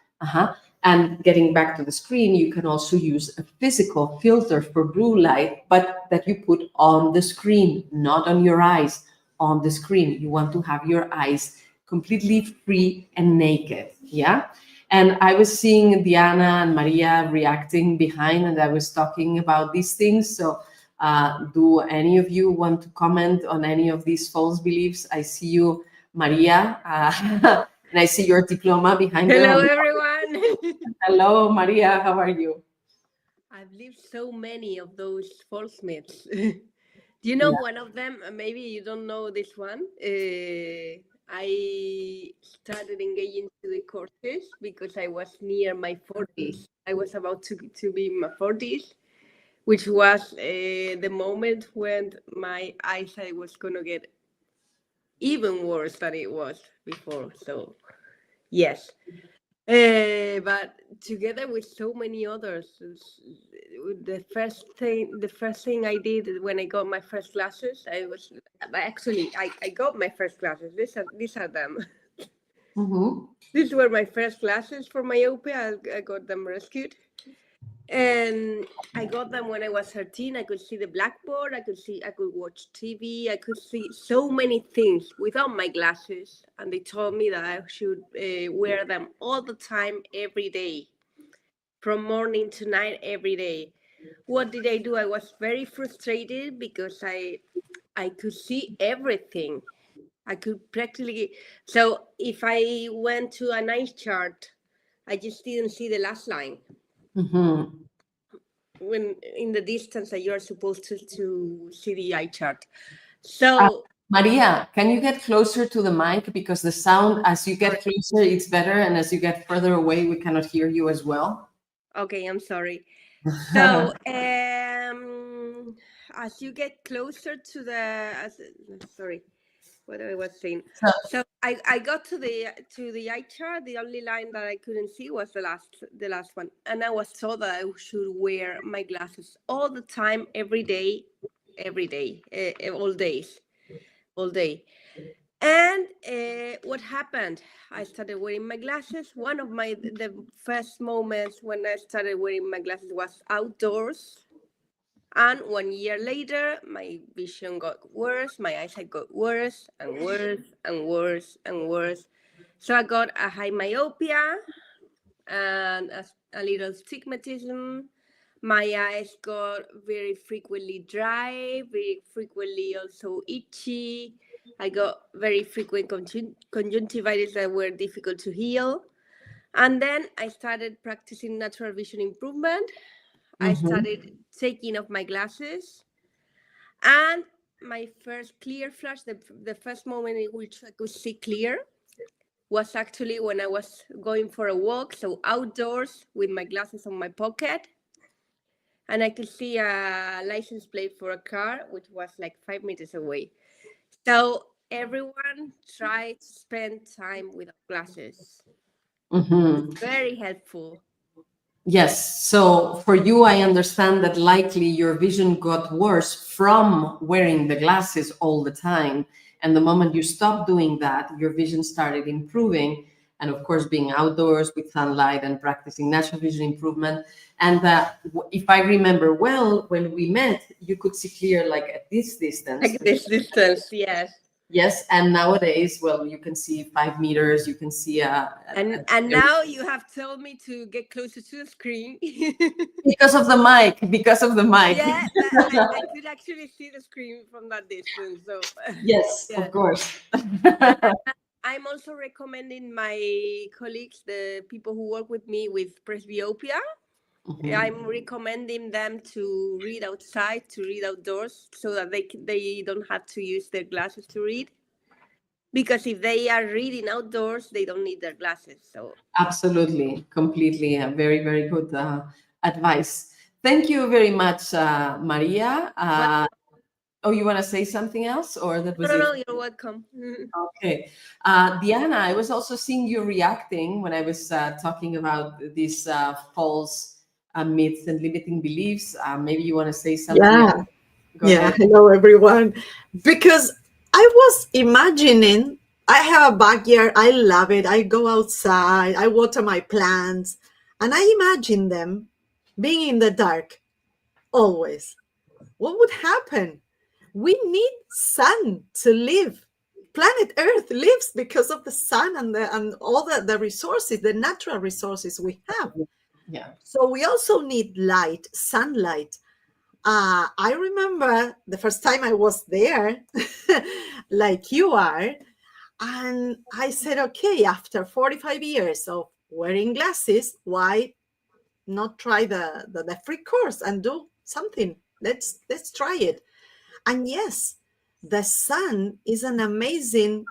And getting back to the screen, you can also use a physical filter for blue light, but that you put on the screen, not on your eyes, on the screen. You want to have your eyes completely free and naked, yeah? And I was seeing Diana and Maria reacting behind, and I was talking about these things. So do any of you want to comment on any of these false beliefs? I see you, Maria, and I see your diploma behind you. Hello, everyone. Hello, Maria. How are you? I've lived so many of those false myths. Do you know one of them? Maybe you don't know this one. I started engaging to the courses because I was near my 40s. I was about to be in my 40s, which was the moment when my eyesight was going to get even worse than it was before. So, yes. But together with so many others, the first thing I did when I got my first glasses, I got my first glasses. These are them. These were my first glasses for myopia. I got them rescued, and I got them when I was 13. I could see the blackboard. I could watch TV. I could see so many things without my glasses. And they told me that I should wear them all the time, every day, from morning to night, every day. What did I do? I was very frustrated because I could see everything. I could practically. So if I went to an eye chart, I just didn't see the last line. When in the distance that you're supposed to see the eye chart. So Maria, can you get closer to the mic? Because the sound, as you get closer, it's better. And as you get further away, we cannot hear you as well. okay, I'm sorry. So as you get closer to sorry, what I was saying. So I got to the eye chart. The only line that I couldn't see was the last one, and I was told that I should wear my glasses all the time, every day, all days, all day. And what happened? I started wearing my glasses. One of the first moments when I started wearing my glasses was outdoors. And 1 year later, my vision got worse. My eyesight got worse and worse and worse and worse. So I got a high myopia and a little stigmatism. My eyes got very frequently dry, very frequently also itchy. I got very frequent conjunctivitis that were difficult to heal. And then I started practicing natural vision improvement. I started taking off my glasses. And my first clear flash, the first moment in which I could see clear, was actually when I was going for a walk, so outdoors with my glasses on my pocket. And I could see a license plate for a car, which was like 5 meters away. So everyone try to spend time without glasses. Very helpful. Yes. So for you, I understand that likely your vision got worse from wearing the glasses all the time. And the moment you stopped doing that, your vision started improving. And of course, being outdoors with sunlight and practicing natural vision improvement. And if I remember well, when we met, you could see clear like at this distance. Like this distance, yes. Yes, and nowadays, well, you can see 5 meters. You can see and now you have told me to get closer to the screen. Because of the mic. Because of the mic. Yeah, I could actually see the screen from that distance. So yes, yeah. of course. I'm also recommending my colleagues, the people who work with me with presbyopia. I'm recommending them to read outside, to read outdoors, so that they don't have to use their glasses to read. Because if they are reading outdoors, they don't need their glasses. So Absolutely, completely, very, very good advice. Thank you very much, Maria. Oh, you want to say something else, or that was it? No, you're welcome. Okay, Diana, I was also seeing you reacting when I was talking about these false myths and limiting beliefs. Maybe you want to say something. Yeah. Go Yeah. ahead. Hello, everyone. Because I was imagining, I have a backyard. I love it. I go outside. I water my plants, and I imagine them being in the dark always. What would happen? We need sun to live. Planet Earth lives because of the sun and all the resources, the natural resources we have. Yeah. So we also need light, sunlight. I remember the first time I was there, like you are, and I said, okay, after 45 years of wearing glasses, why not try the free course and do something? Let's try it. And yes, the sun is an amazing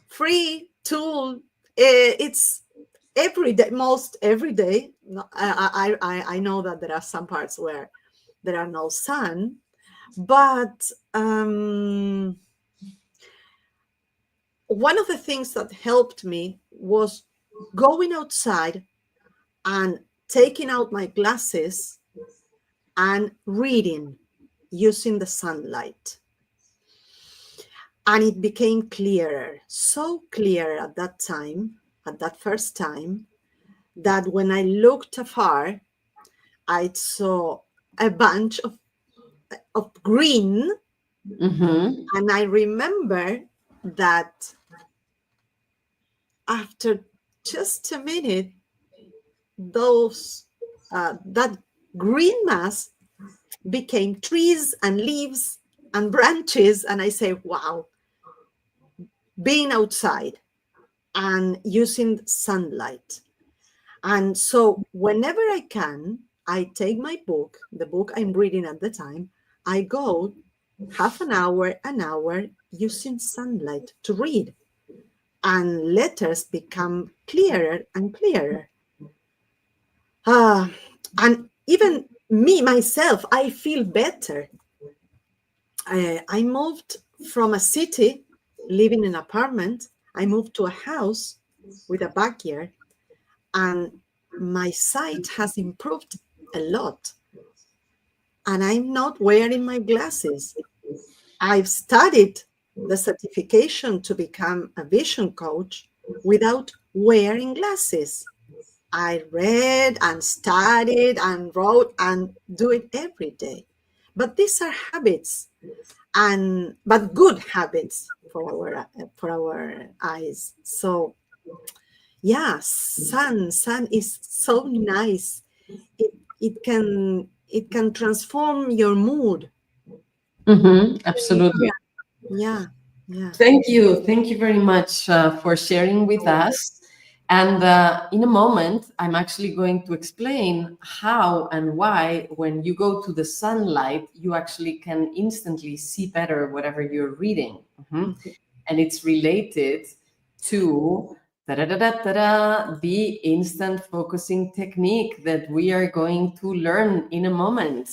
free tool. It's every day, most every day. I know that there are some parts where there are no sun, but one of the things that helped me was going outside and taking out my glasses and reading using the sunlight. And it became clearer, so clear at that time, at that first time, that when I looked afar, I saw a bunch of green. And I remember that after just a minute, that green mass became trees and leaves and branches. And I say, wow, being outside and using sunlight. And so whenever I can, I take my book, the book I'm reading at the time, I go half an hour using sunlight to read, and letters become clearer and clearer. And even me, myself, I feel better. I moved from a city, living in an apartment. I moved to a house with a backyard, and my sight has improved a lot. And I'm not wearing my glasses. I've studied the certification to become a vision coach without wearing glasses. I read and studied and wrote and do it every day. But these are habits, but good habits for our eyes. So yeah, sun is so nice. It can transform your mood. Absolutely. Yeah. Thank you very much for sharing with us. And in a moment, I'm actually going to explain how and why, when you go to the sunlight, you actually can instantly see better whatever you're reading. And it's related to the instant focusing technique that we are going to learn in a moment.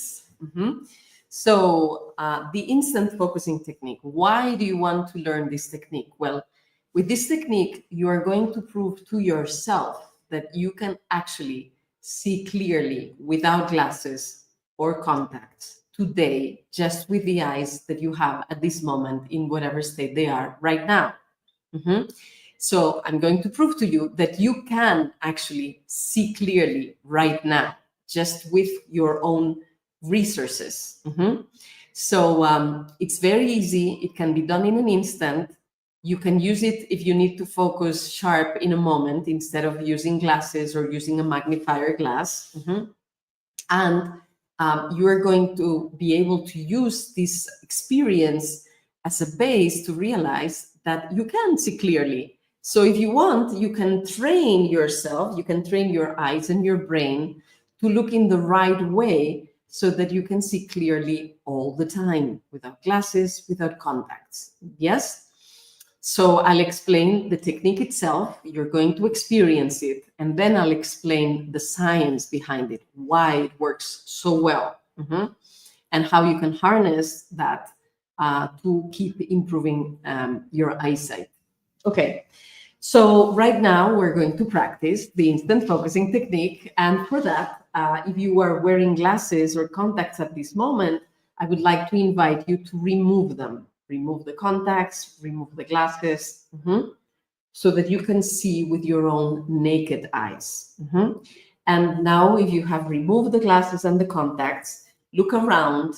So the instant focusing technique, why do you want to learn this technique? Well, with this technique, you are going to prove to yourself that you can actually see clearly without glasses or contacts today, just with the eyes that you have at this moment in whatever state they are right now. So I'm going to prove to you that you can actually see clearly right now, just with your own resources. So it's very easy. It can be done in an instant. You can use it if you need to focus sharp in a moment instead of using glasses or using a magnifier glass. And you are going to be able to use this experience as a base to realize that you can see clearly. So if you want, you can train yourself, you can train your eyes and your brain to look in the right way so that you can see clearly all the time, without glasses, without contacts. Yes? So I'll explain the technique itself, you're going to experience it, and then I'll explain the science behind it, why it works so well, and how you can harness that to keep improving your eyesight. Okay, so right now we're going to practice the instant focusing technique, and for that, if you are wearing glasses or contacts at this moment, I would like to invite you to remove them. Remove the contacts, remove the glasses, so that you can see with your own naked eyes. And now, if you have removed the glasses and the contacts, look around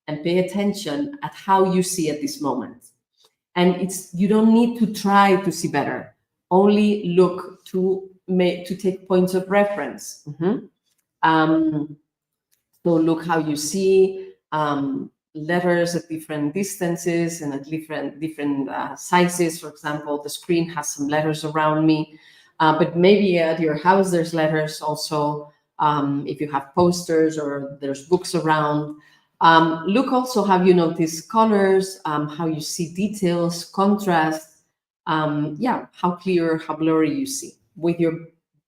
and pay attention at how you see at this moment. And you don't need to try to see better. Only look to take points of reference. So look how you see letters at different distances and at different sizes. For example, the screen has some letters around me, but maybe at your house there's letters also. If you have posters or there's books around. Look also how you notice colors, how you see details, contrast, how clear, how blurry you see with your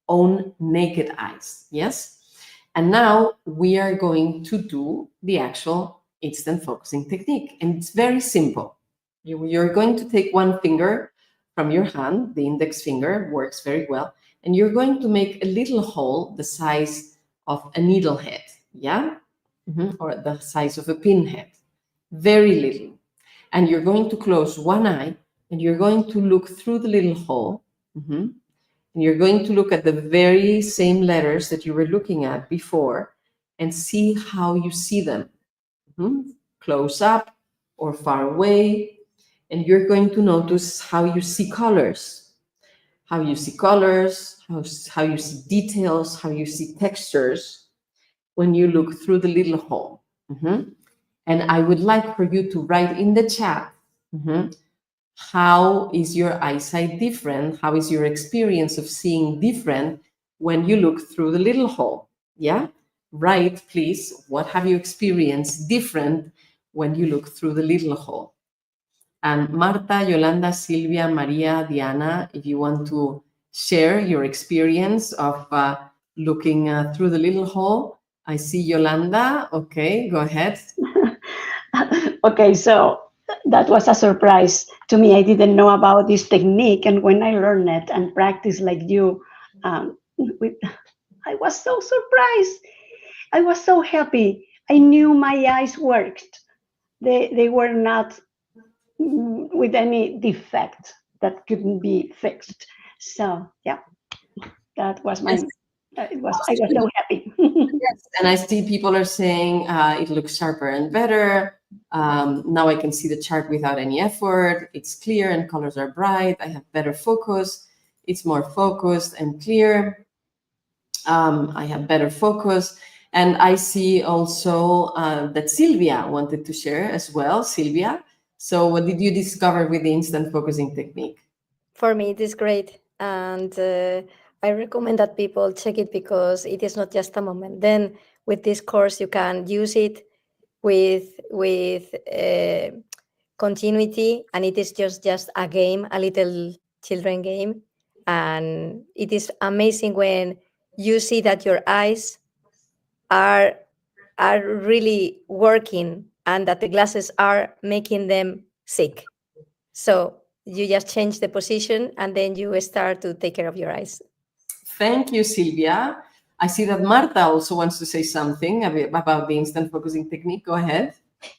own naked eyes. Yes. And now we are going to do the actual instant focusing technique. And it's very simple. You're going to take one finger from your hand, the index finger works very well, and you're going to make a little hole the size of a needle head, or the size of a pinhead, very little. And you're going to close one eye, and you're going to look through the little hole, and you're going to look at the very same letters that you were looking at before and see how you see them, close up or far away. And you're going to notice how you see colors, how you see details, how you see textures when you look through the little hole. And I would like for you to write in the chat, how is your eyesight different? How is your experience of seeing different when you look through the little hole? Yeah? Write, please, what have you experienced different when you look through the little hole. And Marta, Yolanda, Silvia, Maria, Diana, if you want to share your experience of looking through the little hole. I see Yolanda. Okay, go ahead. Okay, so that was a surprise to me. I didn't know about this technique, and when I learned it and practiced like you, I was so surprised. I was so happy. I knew my eyes worked. They were not with any defect that couldn't be fixed. So yeah, that was my. Yes. I was so happy. Yes, and I see people are saying it looks sharper and better. Now I can see the chart without any effort. It's clear and colors are bright. I have better focus. It's more focused and clear. I have better focus. And I see also that Silvia wanted to share as well. Silvia, so what did you discover with the instant focusing technique? For me, it is great. And I recommend that people check it because it is not just a moment. Then with this course, you can use it with continuity, and it is just a game, a little children game. And it is amazing when you see that your eyes are really working and that the glasses are making them sick. So you just change the position and then you start to take care of your eyes. Thank you, Silvia. I see that Marta also wants to say something about the instant focusing technique. Go ahead.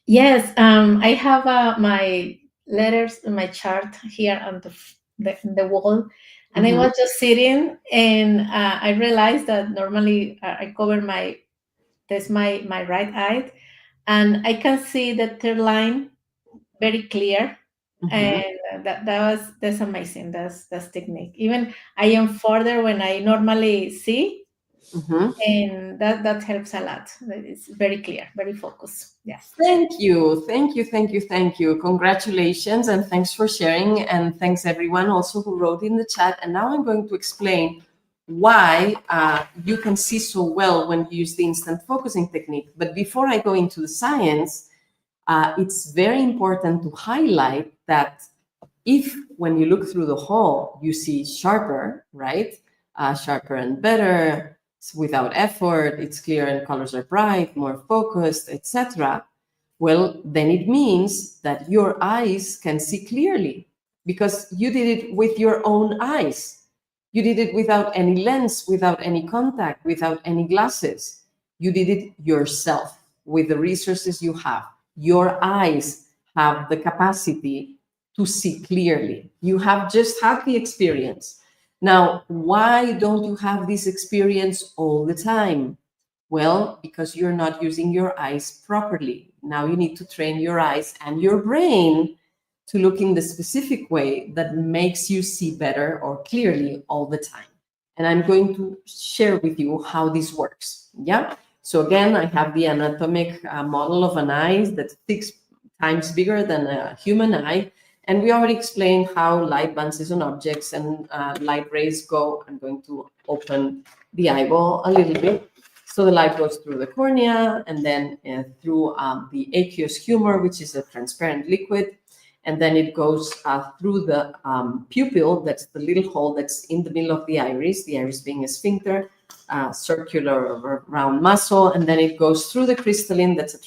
Yes, I have my letters, my chart here on the wall, and I was just sitting, and I realized that normally I cover my right eye, and I can see the third line very clear, and that's amazing. That's technique. Even I am further when I normally see. And that helps a lot. It's very clear, very focused. Yeah. Thank you. Congratulations and thanks for sharing, and thanks everyone also who wrote in the chat. And now I'm going to explain why you can see so well when you use the instant focusing technique. But before I go into the science, it's very important to highlight that if when you look through the hole, you see sharper, right? Sharper and better, without effort, it's clear and colors are bright, more focused, etc. Well, then it means that your eyes can see clearly because you did it with your own eyes. You did it without any lens, without any contact, without any glasses. You did it yourself with the resources you have. Your eyes have the capacity to see clearly. You have just had the experience. Now, why don't you have this experience all the time? Well, because you're not using your eyes properly. Now you need to train your eyes and your brain to look in the specific way that makes you see better or clearly all the time. And I'm going to share with you how this works. Yeah. So again, I have the anatomic model of an eye that's 6 times bigger than a human eye. And we already explained how light bounces on objects and light rays go. I'm going to open the eyeball a little bit. So the light goes through the cornea and then through the aqueous humor, which is a transparent liquid. And then it goes through the pupil, that's the little hole that's in the middle of the iris being a sphincter, circular or round muscle. And then it goes through the crystalline, that's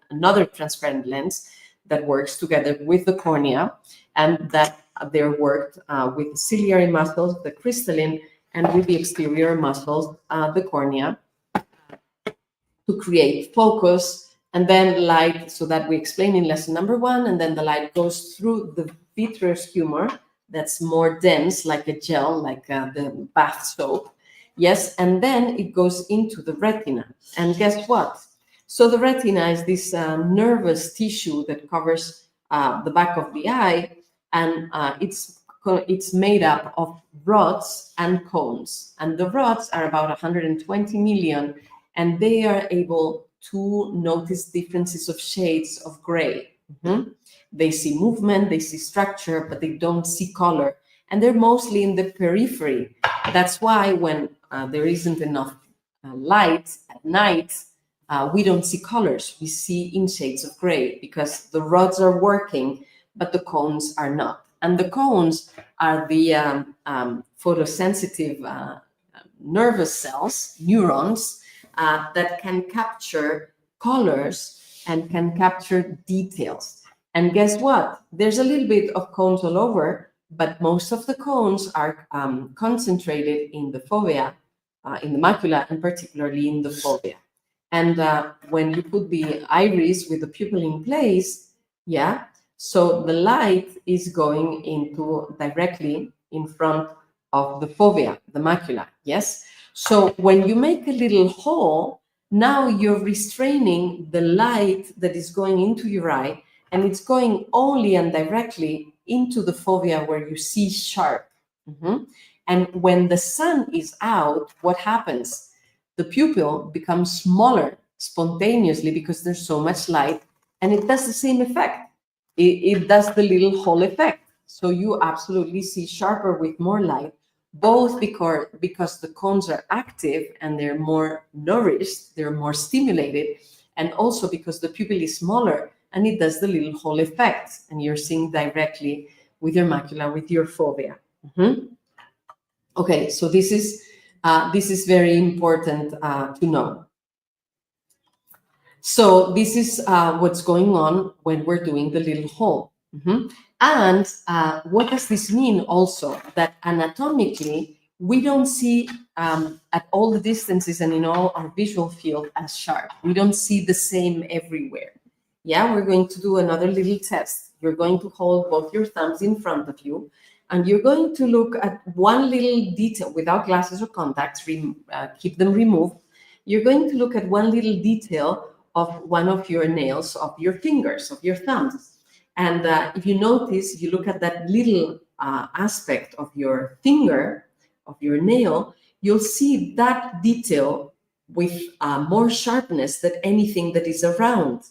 another transparent lens that works together with the cornea, and that they're worked with the ciliary muscles, the crystalline, and with the exterior muscles, the cornea, to create focus. And then light, so that we explain in lesson number 1, and then the light goes through the vitreous humor, that's more dense, like a gel, like the bath soap. Yes, and then it goes into the retina. And guess what? So the retina is this nervous tissue that covers the back of the eye, and it's made up of rods and cones. And the rods are about 120 million, and they are able to notice differences of shades of gray. They see movement, they see structure, but they don't see color. And they're mostly in the periphery. That's why when there isn't enough light at night we don't see colors. We see in shades of gray because the rods are working, but the cones are not. And the cones are the photosensitive nervous cells, neurons, that can capture colors and can capture details. And guess what? There's a little bit of cones all over, but most of the cones are concentrated in the fovea, in the macula, and particularly in the fovea. And when you put the iris with the pupil in place, yeah, so the light is going into directly in front of the fovea, the macula, yes? So when you make a little hole, now you're restraining the light that is going into your eye, and it's going only and directly into the fovea where you see sharp. And when the sun is out, what happens? The pupil becomes smaller spontaneously because there's so much light, and it does the same effect. It does the little hole effect. So you absolutely see sharper with more light, both because the cones are active and they're more nourished, they're more stimulated, and also because the pupil is smaller and it does the little hole effect, and you're seeing directly with your macula, with your fovea. Okay, so this is very important to know. So this is what's going on when we're doing the little hole. And what does this mean also? That anatomically, we don't see at all the distances and in all our visual field as sharp. We don't see the same everywhere. Yeah, we're going to do another little test. You're going to hold both your thumbs in front of you, and you're going to look at one little detail without glasses or contacts, keep them removed. You're going to look at one little detail of one of your nails, of your fingers, of your thumbs. And if you notice, if you look at that little aspect of your finger, of your nail, you'll see that detail with more sharpness than anything that is around.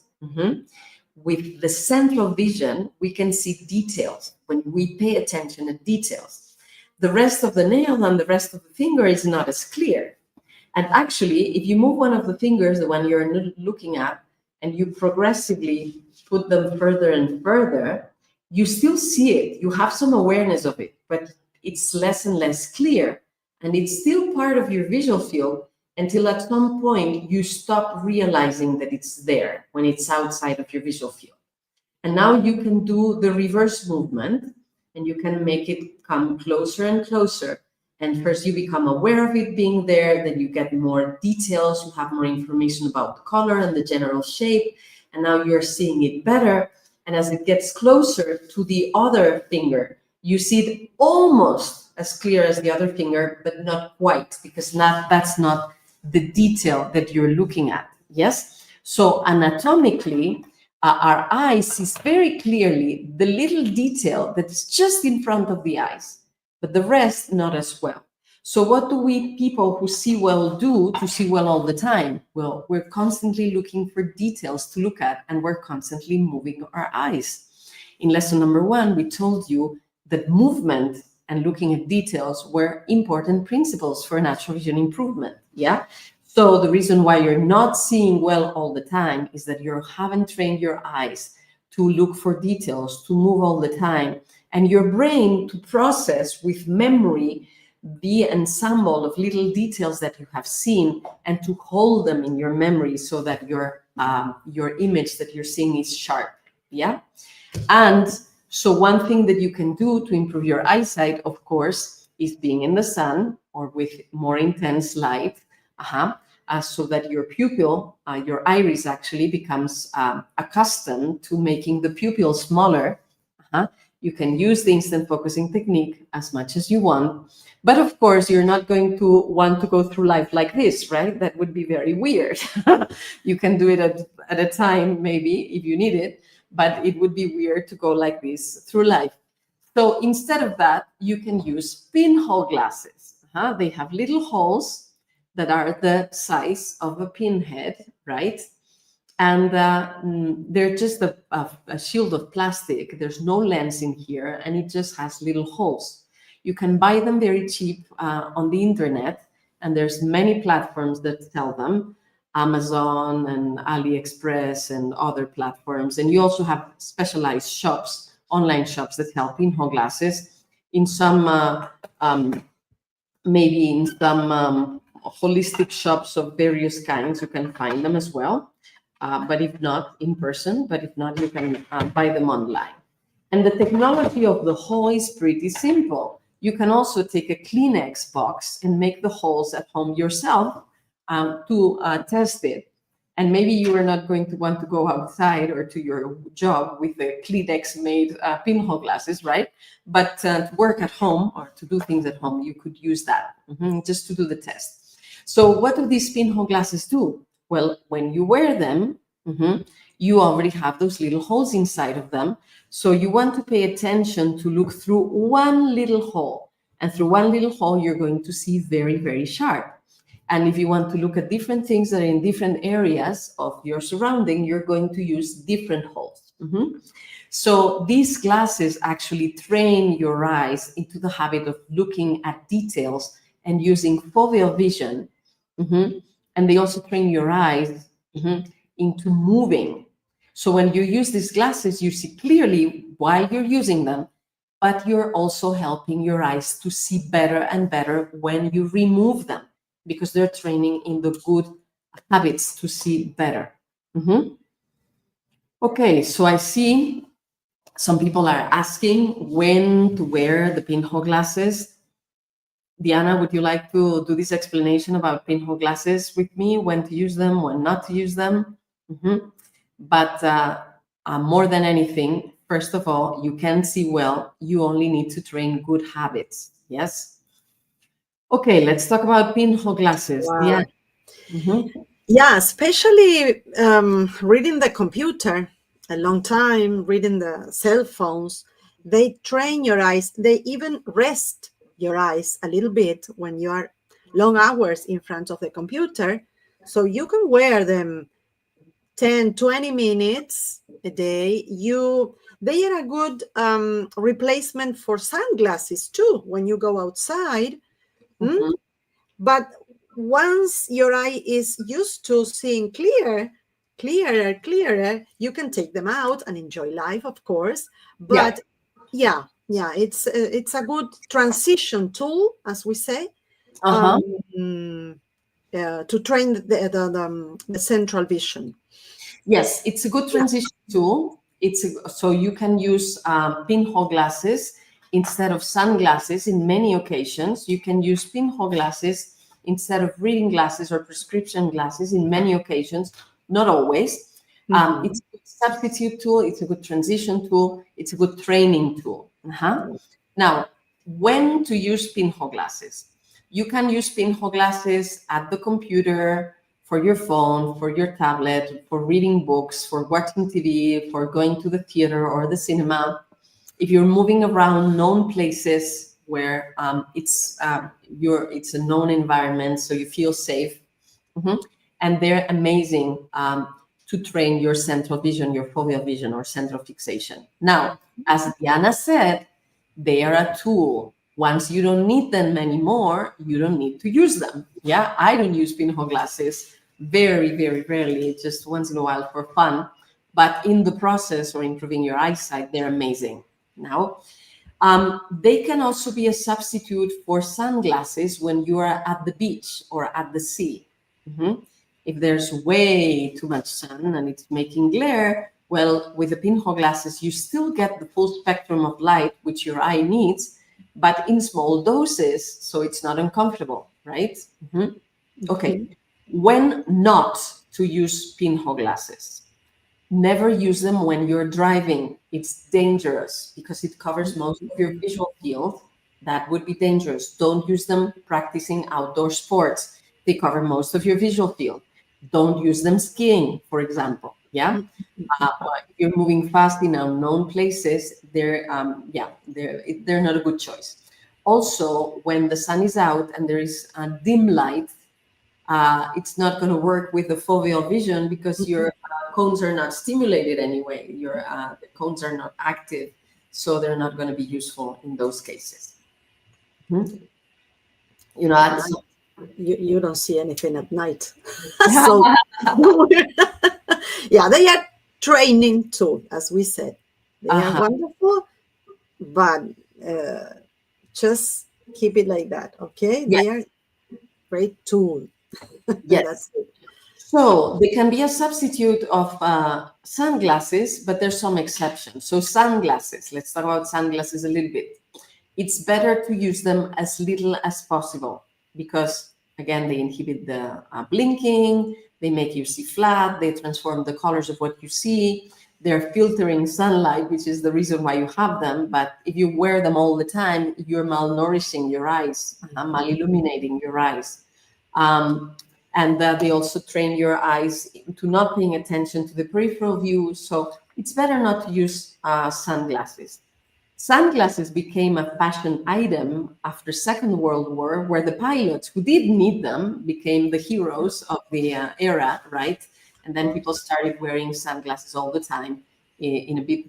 With the central vision, we can see details when we pay attention to details. The rest of the nail and the rest of the finger is not as clear. And actually, if you move one of the fingers, the one you're looking at, and you progressively put them further and further, you still see it. You have some awareness of it, but it's less and less clear. And it's still part of your visual field until at some point you stop realizing that it's there when it's outside of your visual field. And now you can do the reverse movement, and you can make it come closer and closer. And first you become aware of it being there, then you get more details, you have more information about the color and the general shape, and now you're seeing it better. And as it gets closer to the other finger, you see it almost as clear as the other finger, but not quite, because that's not the detail that you're looking at. Yes? So anatomically, our eye sees very clearly the little detail that's just in front of the eyes, but the rest not as well. So what do we people who see well do to see well all the time? Well, we're constantly looking for details to look at, and we're constantly moving our eyes. In lesson number 1, we told you that movement and looking at details were important principles for natural vision improvement. Yeah. So the reason why you're not seeing well all the time is that you haven't trained your eyes to look for details, to move all the time, and your brain to process with memory the ensemble of little details that you have seen, and to hold them in your memory so that your image that you're seeing is sharp. Yeah. And so one thing that you can do to improve your eyesight, of course, is being in the sun or with more intense light, so that your pupil, your iris actually becomes accustomed to making the pupil smaller. You can use the instant focusing technique as much as you want. But of course, you're not going to want to go through life like this, right? That would be very weird. You can do it at a time, maybe, if you need it, but it would be weird to go like this through life. So instead of that, you can use pinhole glasses. They have little holes that are the size of a pinhead, right? And they're just a shield of plastic. There's no lens in here, and it just has little holes. You can buy them very cheap on the internet, and there's many platforms that sell them. Amazon and AliExpress and other platforms. And you also have specialized shops, online shops that help pinhole glasses. In some, maybe in some holistic shops of various kinds, you can find them as well. But if not, in person, but if not, you can buy them online. And the technology of the hole is pretty simple. You can also take a Kleenex box and make the holes at home yourself to test it. And maybe you are not going to want to go outside or to your job with the Kleenex made pinhole glasses, right? But to work at home or to do things at home, you could use that just to do the test. So what do these pinhole glasses do? Well, when you wear them, you already have those little holes inside of them. So you want to pay attention to look through one little hole. And through one little hole, you're going to see very, very sharp. And if you want to look at different things that are in different areas of your surrounding, you're going to use different holes. So these glasses actually train your eyes into the habit of looking at details and using foveal vision. And they also train your eyes into moving. So when you use these glasses, you see clearly while you're using them, but you're also helping your eyes to see better and better when you remove them, because they're training in the good habits to see better. Okay, so I see some people are asking when to wear the pinhole glasses. Diana, would you like to do this explanation about pinhole glasses with me, when to use them, when not to use them? But more than anything, first of all, you can see well, you only need to train good habits, yes? Okay, let's talk about pinhole glasses. Wow. Diana. Yeah, especially reading the computer a long time, reading the cell phones, they train your eyes. They even rest your eyes a little bit when you are long hours in front of the computer. So you can wear them 10, 20 minutes a day. They are a good replacement for sunglasses too when you go outside. But once your eye is used to seeing clearer, you can take them out and enjoy life, of course. But yeah, it's a good transition tool, as we say, to train the central vision. Yes, it's a good transition tool. So you can use pinhole glasses instead of sunglasses in many occasions. You can use pinhole glasses instead of reading glasses or prescription glasses in many occasions, not always. It's a good substitute tool. It's a good transition tool. It's a good training tool. Now, when to use pinhole glasses? You can use pinhole glasses at the computer, for your phone, for your tablet, for reading books, for watching TV, for going to the theater or the cinema. If you're moving around known places where it's a known environment, so you feel safe. And they're amazing to train your central vision, your foveal vision or central fixation. Now, as Diana said, they are a tool. Once you don't need them anymore, you don't need to use them. Yeah, I don't use pinhole glasses very, very rarely, just once in a while for fun. But in the process or improving your eyesight, they're amazing. Now, they can also be a substitute for sunglasses when you are at the beach or at the sea. If there's way too much sun and it's making glare, well, with the pinhole glasses, you still get the full spectrum of light which your eye needs, but in small doses, so it's not uncomfortable, right? Okay, when not to use pinhole glasses? Never use them when you're driving. It's dangerous because it covers most of your visual field. That would be dangerous. Don't use them practicing outdoor sports. They cover most of your visual field. Don't use them skiing, for example. Yeah, if you're moving fast in unknown places, they're not a good choice. Also, when the sun is out and there is a dim light, it's not going to work with the foveal vision because your cones are not stimulated anyway. The cones are not active, so they're not going to be useful in those cases. you don't see anything at night. So yeah, they are training too, as we said. They are wonderful, but just keep it like that, okay? Yes. They are great tool. Yes. That's it. So they can be a substitute of sunglasses, but there's some exceptions. So sunglasses, let's talk about sunglasses a little bit. It's better to use them as little as possible because, again, they inhibit the blinking, they make you see flat, they transform the colors of what you see, they're filtering sunlight, which is the reason why you have them. But if you wear them all the time, you're malnourishing your eyes, malilluminating your eyes. And they also train your eyes to not paying attention to the peripheral view. So it's better not to use sunglasses. Sunglasses became a fashion item after Second World War, where the pilots who did need them became the heroes of the era, right? And then people started wearing sunglasses all the time in a bit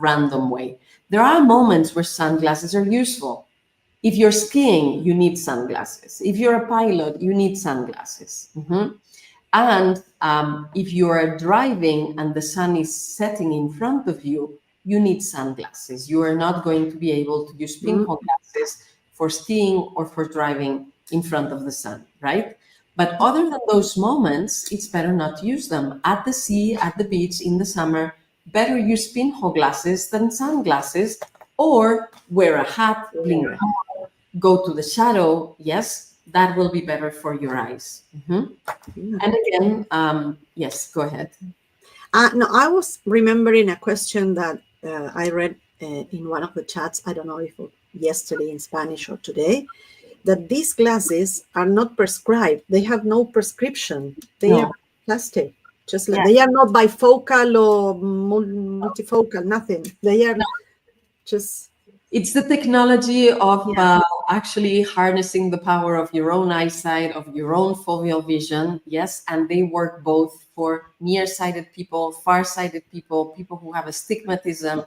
random way. There are moments where sunglasses are useful. If you're skiing, you need sunglasses. If you're a pilot, you need sunglasses. And if you are driving and the sun is setting in front of you, you need sunglasses. You are not going to be able to use pinhole glasses for skiing or for driving in front of the sun, right? But other than those moments, it's better not to use them. At the sea, at the beach, in the summer, better use pinhole glasses than sunglasses, or wear a hat, bling a hat, go to the shadow. Yes, that will be better for your eyes. And again, yes, go ahead. No, I was remembering a question that I read in one of the chats. I don't know if yesterday in Spanish or today, that these glasses are not prescribed. They have no prescription. They are plastic. Just like they are not bifocal or multifocal, nothing. They are just... It's the technology of actually harnessing the power of your own eyesight, of your own foveal vision, yes, and they work both for nearsighted people, farsighted people, people who have astigmatism,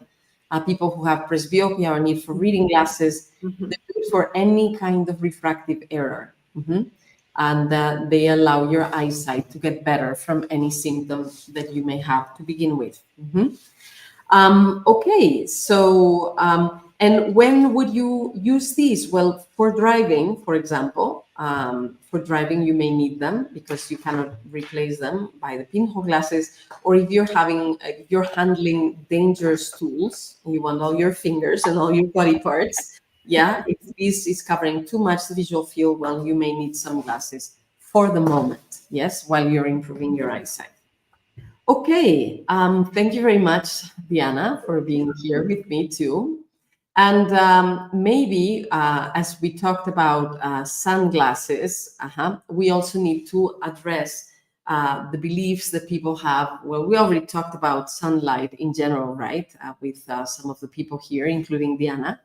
people who have presbyopia or need for reading glasses. They're good for any kind of refractive error. And they allow your eyesight to get better from any symptom that you may have to begin with. Okay, so, and when would you use these? Well, for driving, for example, for driving, you may need them because you cannot replace them by the pinhole glasses. Or if you're having, you're handling dangerous tools, you want all your fingers and all your body parts. Yeah, if this is covering too much the visual field, well, you may need some glasses for the moment. Yes, while you're improving your eyesight. Okay, thank you very much, Diana, for being here with me too. And maybe, as we talked about sunglasses, we also need to address the beliefs that people have. Well, we already talked about sunlight in general, right, with some of the people here, including Diana.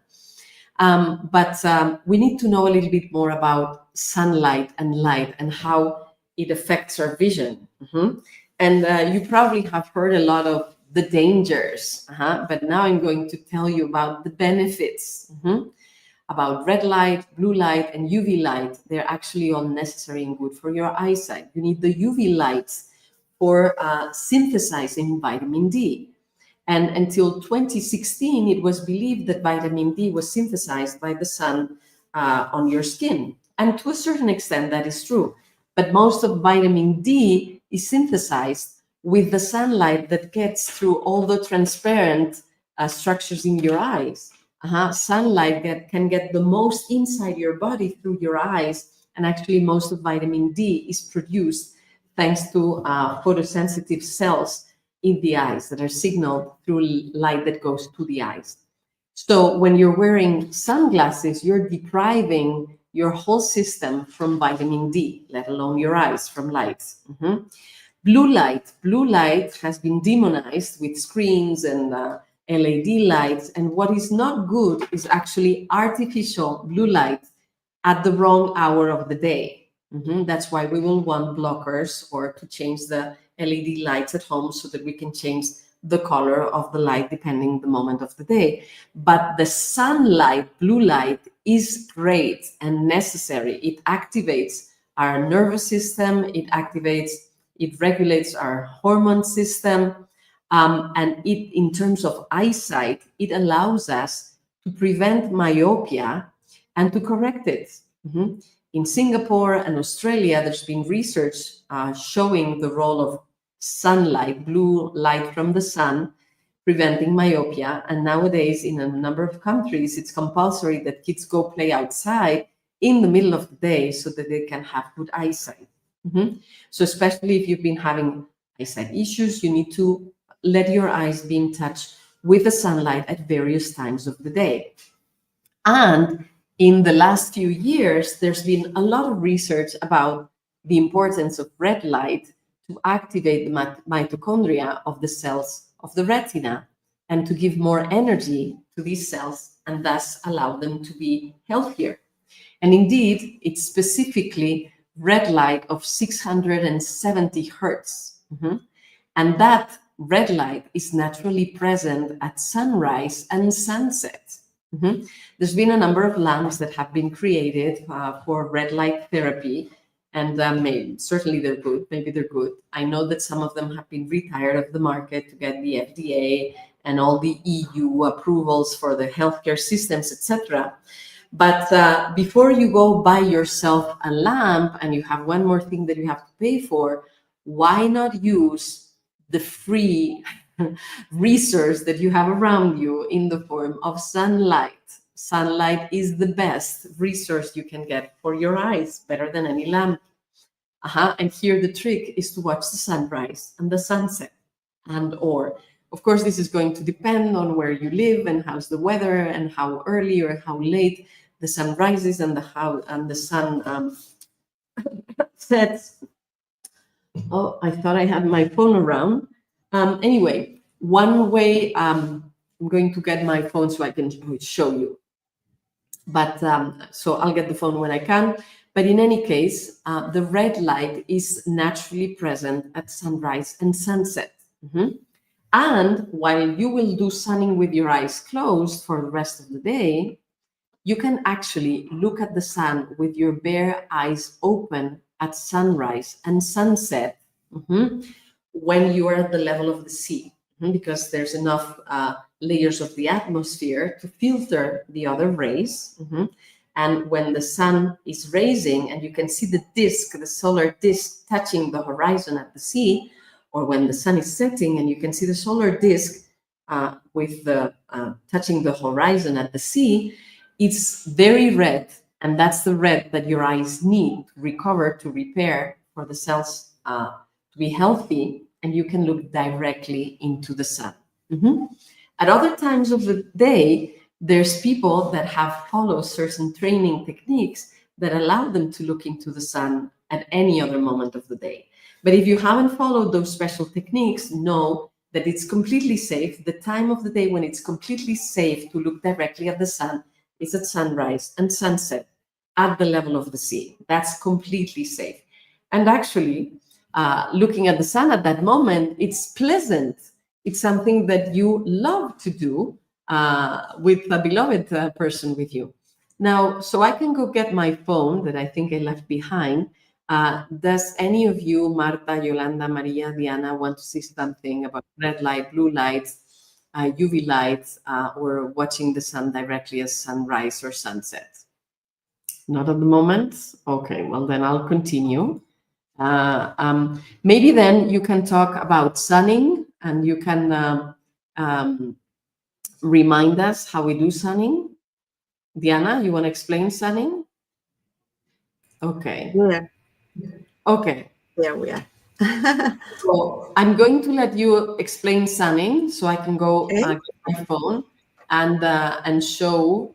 But we need to know a little bit more about sunlight and light and how it affects our vision. And you probably have heard a lot of the dangers, but now I'm going to tell you about the benefits, about red light, blue light, and UV light. They're actually all necessary and good for your eyesight. You need the UV lights for synthesizing vitamin D. And until 2016, it was believed that vitamin D was synthesized by the sun on your skin. And to a certain extent, that is true. But most of vitamin D is synthesized with the sunlight that gets through all the transparent structures in your eyes. Sunlight can get the most inside your body through your eyes. And actually, most of vitamin D is produced thanks to photosensitive cells in the eyes that are signaled through light that goes to the eyes. So when you're wearing sunglasses, you're depriving your whole system from vitamin D, let alone your eyes from lights. Blue light has been demonized with screens and LED lights. And what is not good is actually artificial blue light at the wrong hour of the day. That's why we will want blockers or to change the LED lights at home so that we can change the color of the light depending the moment of the day. But the sunlight, blue light, is great and necessary. It activates our nervous system, it regulates our hormone system, and in terms of eyesight, it allows us to prevent myopia and to correct it. In Singapore and Australia, there's been research showing the role of sunlight, blue light from the sun, preventing myopia. And nowadays, in a number of countries, it's compulsory that kids go play outside in the middle of the day so that they can have good eyesight. So especially if you've been having eyesight issues, you need to let your eyes be in touch with the sunlight at various times of the day. And in the last few years, there's been a lot of research about the importance of red light to activate the mitochondria of the cells of the retina and to give more energy to these cells and thus allow them to be healthier. And indeed, it's specifically red light of 670 hertz. And that red light is naturally present at sunrise and sunset. There's been a number of lamps that have been created for red light therapy, and certainly they're good. Maybe they're good. I know that some of them have been retired of the market to get the FDA and all the EU approvals for the healthcare systems, etc. But before you go buy yourself a lamp and you have one more thing that you have to pay for, why not use the free resource that you have around you in the form of sunlight? Sunlight is the best resource you can get for your eyes, better than any lamp. And here the trick is to watch the sunrise and the sunset. Of course, this is going to depend on where you live and how's the weather and how early or how late the sun rises and the sun sets. Oh, I thought I had my phone around. Anyway, one way, I'm going to get my phone so I can show you. But so I'll get the phone when I can. But in any case, the red light is naturally present at sunrise and sunset. And while you will do sunning with your eyes closed for the rest of the day, you can actually look at the sun with your bare eyes open at sunrise and sunset when you are at the level of the sea, because there's enough layers of the atmosphere to filter the other rays. And when the sun is rising and you can see the disk, the solar disk touching the horizon at the sea, or when the sun is setting and you can see the solar disk with the touching the horizon at the sea, it's very red. And that's the red that your eyes need to recover, to repair, for the cells to be healthy, and you can look directly into the sun. At other times of the day, there's people that have followed certain training techniques that allow them to look into the sun at any other moment of the day. But if you haven't followed those special techniques, know that it's completely safe. The time of the day when it's completely safe to look directly at the sun is at sunrise and sunset at the level of the sea. That's completely safe. And actually, looking at the sun at that moment, it's pleasant. It's something that you love to do with a beloved person with you. Now, so I can go get my phone that I think I left behind. Does any of you, Marta, Yolanda, Maria, Diana, want to see something about red light, blue lights, UV lights, or watching the sun directly as sunrise or sunset? Not at the moment? Okay, well, then I'll continue. Maybe then you can talk about sunning, and you can remind us how we do sunning. Diana, you want to explain sunning? Okay. Yeah. Okay. There we are. So I'm going to let you explain sunning, so I can go get my phone and show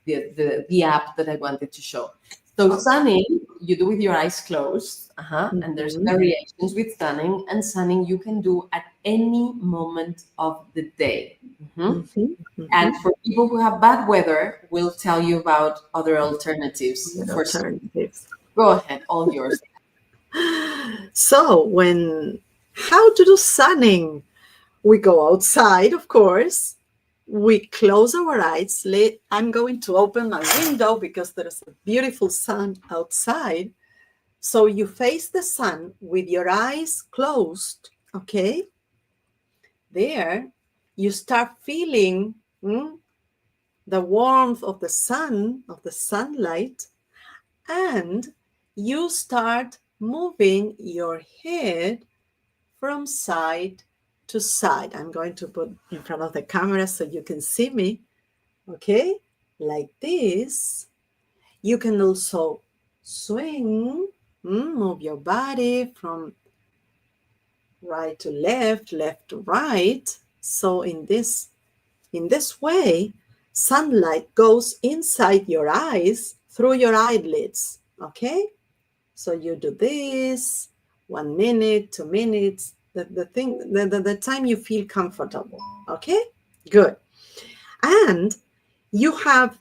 the app that I wanted to show. So sunning, you do with your eyes closed, and there's variations with sunning, and sunning you can do at any moment of the day. And for people who have bad weather, we'll tell you about other alternatives. Go ahead, all yours. So how to do sunning? We go outside, of course. We close our eyes. I'm going to open my window because there's a beautiful sun outside. So you face the sun with your eyes closed, okay? There, you start feeling the warmth of the sun, of the sunlight, and you start moving your head from side to side. I'm going to put in front of the camera so you can see me, okay? Like this. You can also swing, move your body from right to left, left to right. So in this way, sunlight goes inside your eyes through your eyelids, okay? So you do this, 1 minute, 2 minutes, the time you feel comfortable, okay? Good. And you have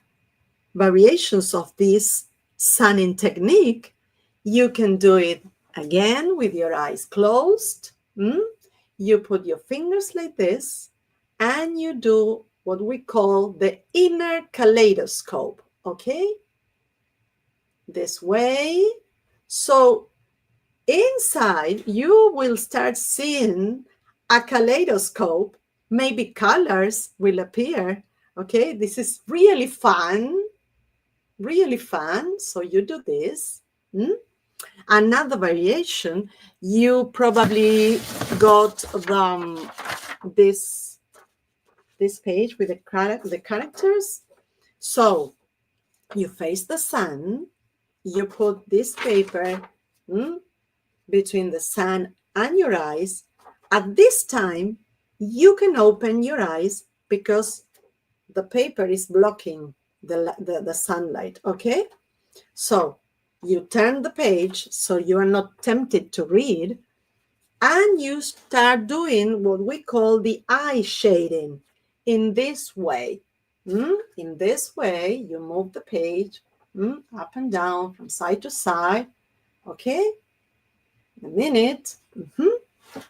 variations of this sunning technique. You can do it again with your eyes closed. You put your fingers like this, and you do what we call the inner kaleidoscope, okay? This way. So inside, you will start seeing a kaleidoscope. Maybe colors will appear, okay? This is really fun, really fun. So you do this. Another variation, you probably got this page with the characters. So you face the sun, you put this paper between the sun and your eyes. At this time, you can open your eyes because the paper is blocking the sunlight, okay? So you turn the page so you are not tempted to read, and you start doing what we call the eye shading in this way. In this way, you move the page up and down from side to side, okay? A minute.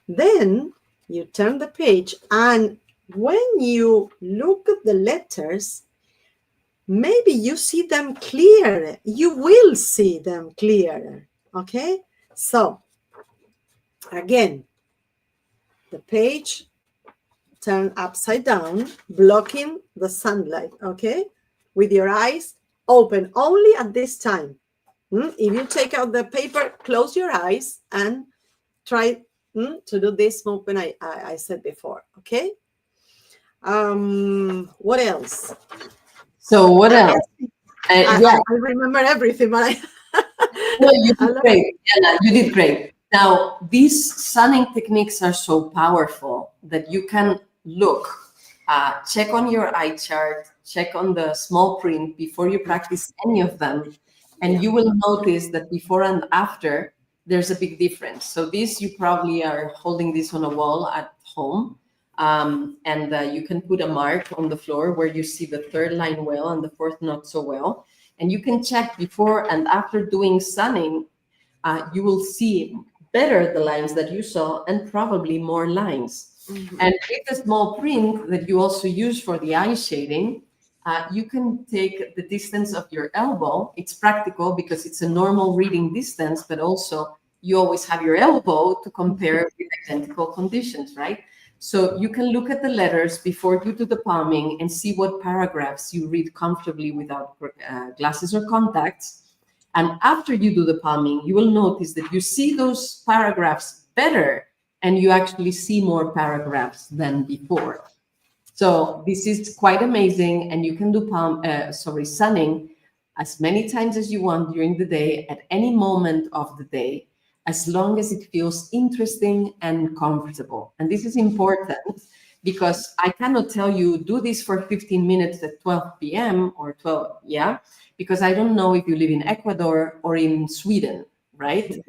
Then you turn the page, and when you look at the letters, maybe you see them clearer. You will see them clearer, okay? So, again, the page turned upside down, blocking the sunlight, okay? With your eyes open only at this time. If you take out the paper, close your eyes and try to do this movement I said before, okay? What else? So what else? I remember everything, but No, you did great. Anna, you did great. Now, these sunning techniques are so powerful that you can look, check on your eye chart, check on the small print before you practice any of them, and you will notice that before and after, there's a big difference. So this, you probably are holding this on a wall at home, and you can put a mark on the floor where you see the third line well and the fourth not so well. And you can check before and after doing sunning, you will see better the lines that you saw and probably more lines. And with a small print that you also use for the eye shading, you can take the distance of your elbow. It's practical because it's a normal reading distance, but also you always have your elbow to compare with identical conditions, right? So you can look at the letters before you do the palming and see what paragraphs you read comfortably without glasses or contacts. And after you do the palming, you will notice that you see those paragraphs better and you actually see more paragraphs than before. So this is quite amazing, and you can do sunning as many times as you want during the day at any moment of the day, as long as it feels interesting and comfortable. And this is important because I cannot tell you do this for 15 minutes at 12 p.m. or 12, because I don't know if you live in Ecuador or in Sweden, right?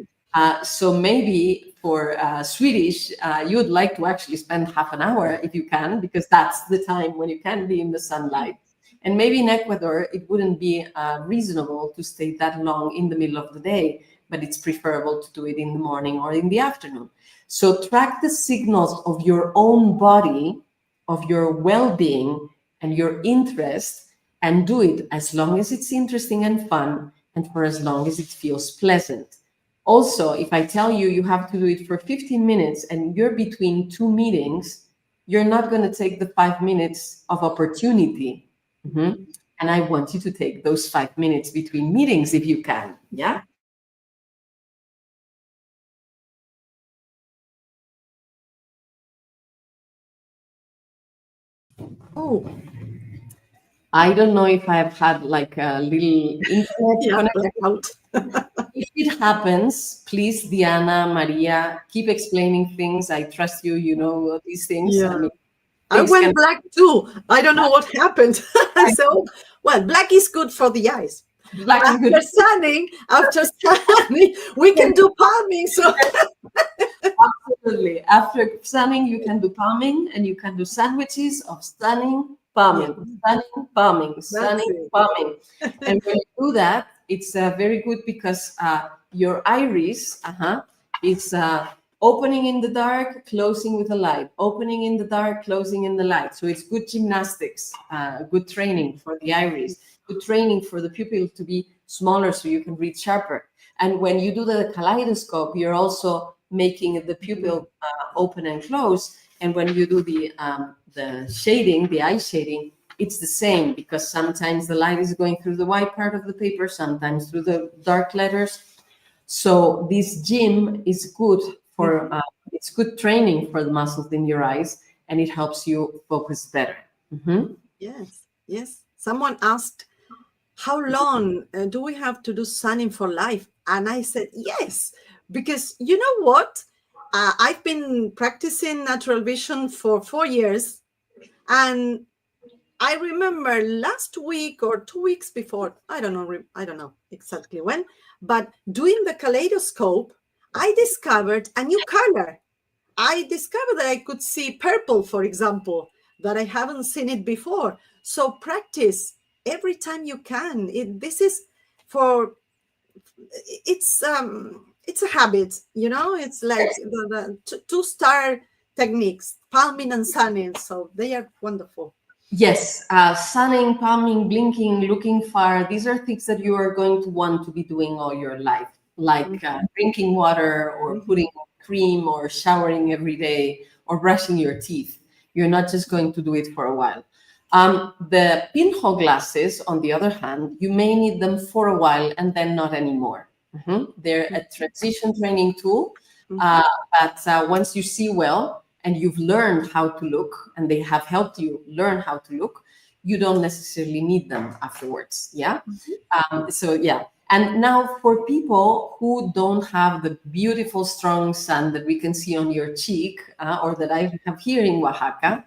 So maybe for Swedish, you would like to actually spend half an hour if you can, because that's the time when you can be in the sunlight. And maybe in Ecuador, it wouldn't be reasonable to stay that long in the middle of the day, but it's preferable to do it in the morning or in the afternoon. So track the signals of your own body, of your well-being and your interest, and do it as long as it's interesting and fun, and for as long as it feels pleasant. Also, if I tell you you have to do it for 15 minutes and you're between two meetings, you're not going to take the 5 minutes of opportunity. Mhm. And I want you to take those 5 minutes between meetings if you can. Yeah. Oh, I don't know if I've had like a little internet Yeah, connection. blackout. If it happens, please, Diana, Maria, keep explaining things. I trust you. You know these things. Yeah. I mean, I things went can. black too. I don't know what happened. So, well, black is good for the eyes. Black is good. After sunning, we can do palming. So, Absolutely. After sunning, you can do palming, and you can do sandwiches of stunning, palming, stunning, palming, stunning, it. palming. And when you do that, it's very good because your iris is opening in the dark, closing with the light, opening in the dark, closing in the light. So it's good gymnastics, good training for the iris, good training for the pupil to be smaller so you can read sharper. And when you do the kaleidoscope, you're also making the pupil open and close. And when you do the shading, the eye shading, it's the same because sometimes the light is going through the white part of the paper, sometimes through the dark letters. So this gym is good for it's good training for the muscles in your eyes, and it helps you focus better. Mhm. Yes. Someone asked, how long do we have to do sunning for life? And I said, yes, because you know what? I've been practicing natural vision for 4 years. And I remember last week or 2 weeks before, I don't know exactly when, but doing the kaleidoscope, I discovered a new color. I discovered that I could see purple, for example, that I haven't seen it before. So practice every time you can. This is for it's a habit, you know. It's like the two-star techniques, palming and sunning. So they are wonderful. Yes, sunning, palming, blinking, looking far. These are things that you are going to want to be doing all your life, like drinking water or putting cream or showering every day or brushing your teeth. You're not just going to do it for a while. The pinhole glasses, on the other hand, you may need them for a while and then not anymore. They're a transition training tool, but once you see well, and you've learned how to look and they have helped you learn how to look, you don't necessarily need them afterwards. Yeah. So yeah. And now for people who don't have the beautiful strong sun that we can see on your cheek or that I have here in Oaxaca,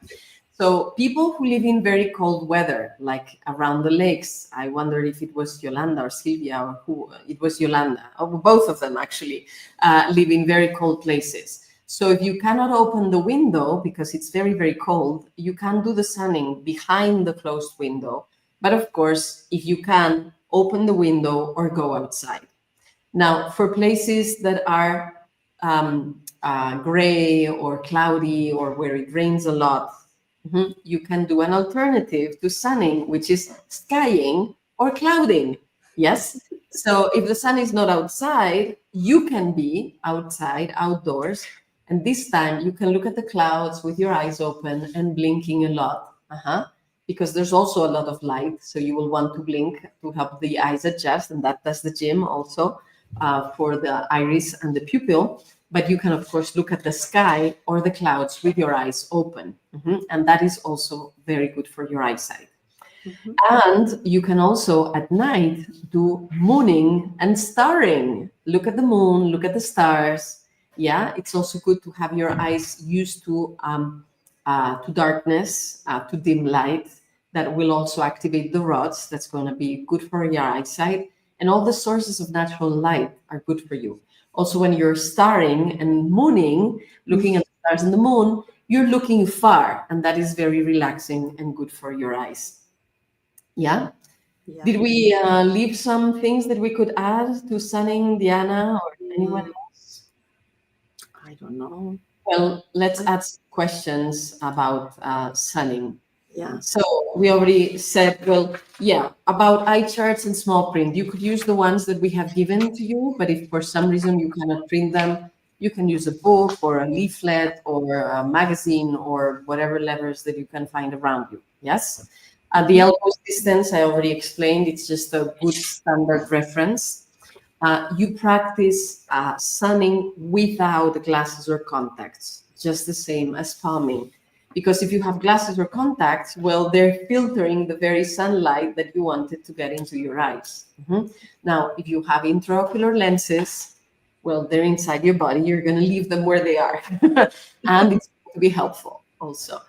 so people who live in very cold weather, like around the lakes, I wondered if it was Yolanda or Silvia or who, it was Yolanda, or both of them actually, live in very cold places. So if you cannot open the window because it's very, very cold, you can do the sunning behind the closed window. But of course, if you can, open the window or go outside. Now, for places that are gray or cloudy or where it rains a lot, you can do an alternative to sunning, which is skying or clouding. Yes. So if the sun is not outside, you can be outside, outdoors. And this time you can look at the clouds with your eyes open and blinking a lot. Because there's also a lot of light. So you will want to blink to help the eyes adjust. And that does the gym also for the iris and the pupil. But you can, of course, look at the sky or the clouds with your eyes open. And that is also very good for your eyesight. And you can also at night do mooning and starring. Look at the moon, look at the stars. Yeah, it's also good to have your eyes used to darkness, to dim light. That will also activate the rods. That's going to be good for your eyesight. And all the sources of natural light are good for you. Also, when you're starring and mooning, looking at the stars and the moon, you're looking far, and that is very relaxing and good for your eyes. Yeah. Did we leave some things that we could add to sunning, Diana, or anyone else? I don't know. Well, let's add some questions about sunning. Yeah. So we already said, well, yeah, about eye charts and small print. You could use the ones that we have given to you, but if for some reason you cannot print them, you can use a book or a leaflet or a magazine or whatever levers that you can find around you. Yes. The elbow distance, I already explained, it's just a good standard reference. You practice sunning without glasses or contacts, just the same as palming. Because if you have glasses or contacts, well, they're filtering the very sunlight that you wanted to get into your eyes. Now, if you have intraocular lenses, well, they're inside your body. You're going to leave them where they are. And it's going to be helpful also.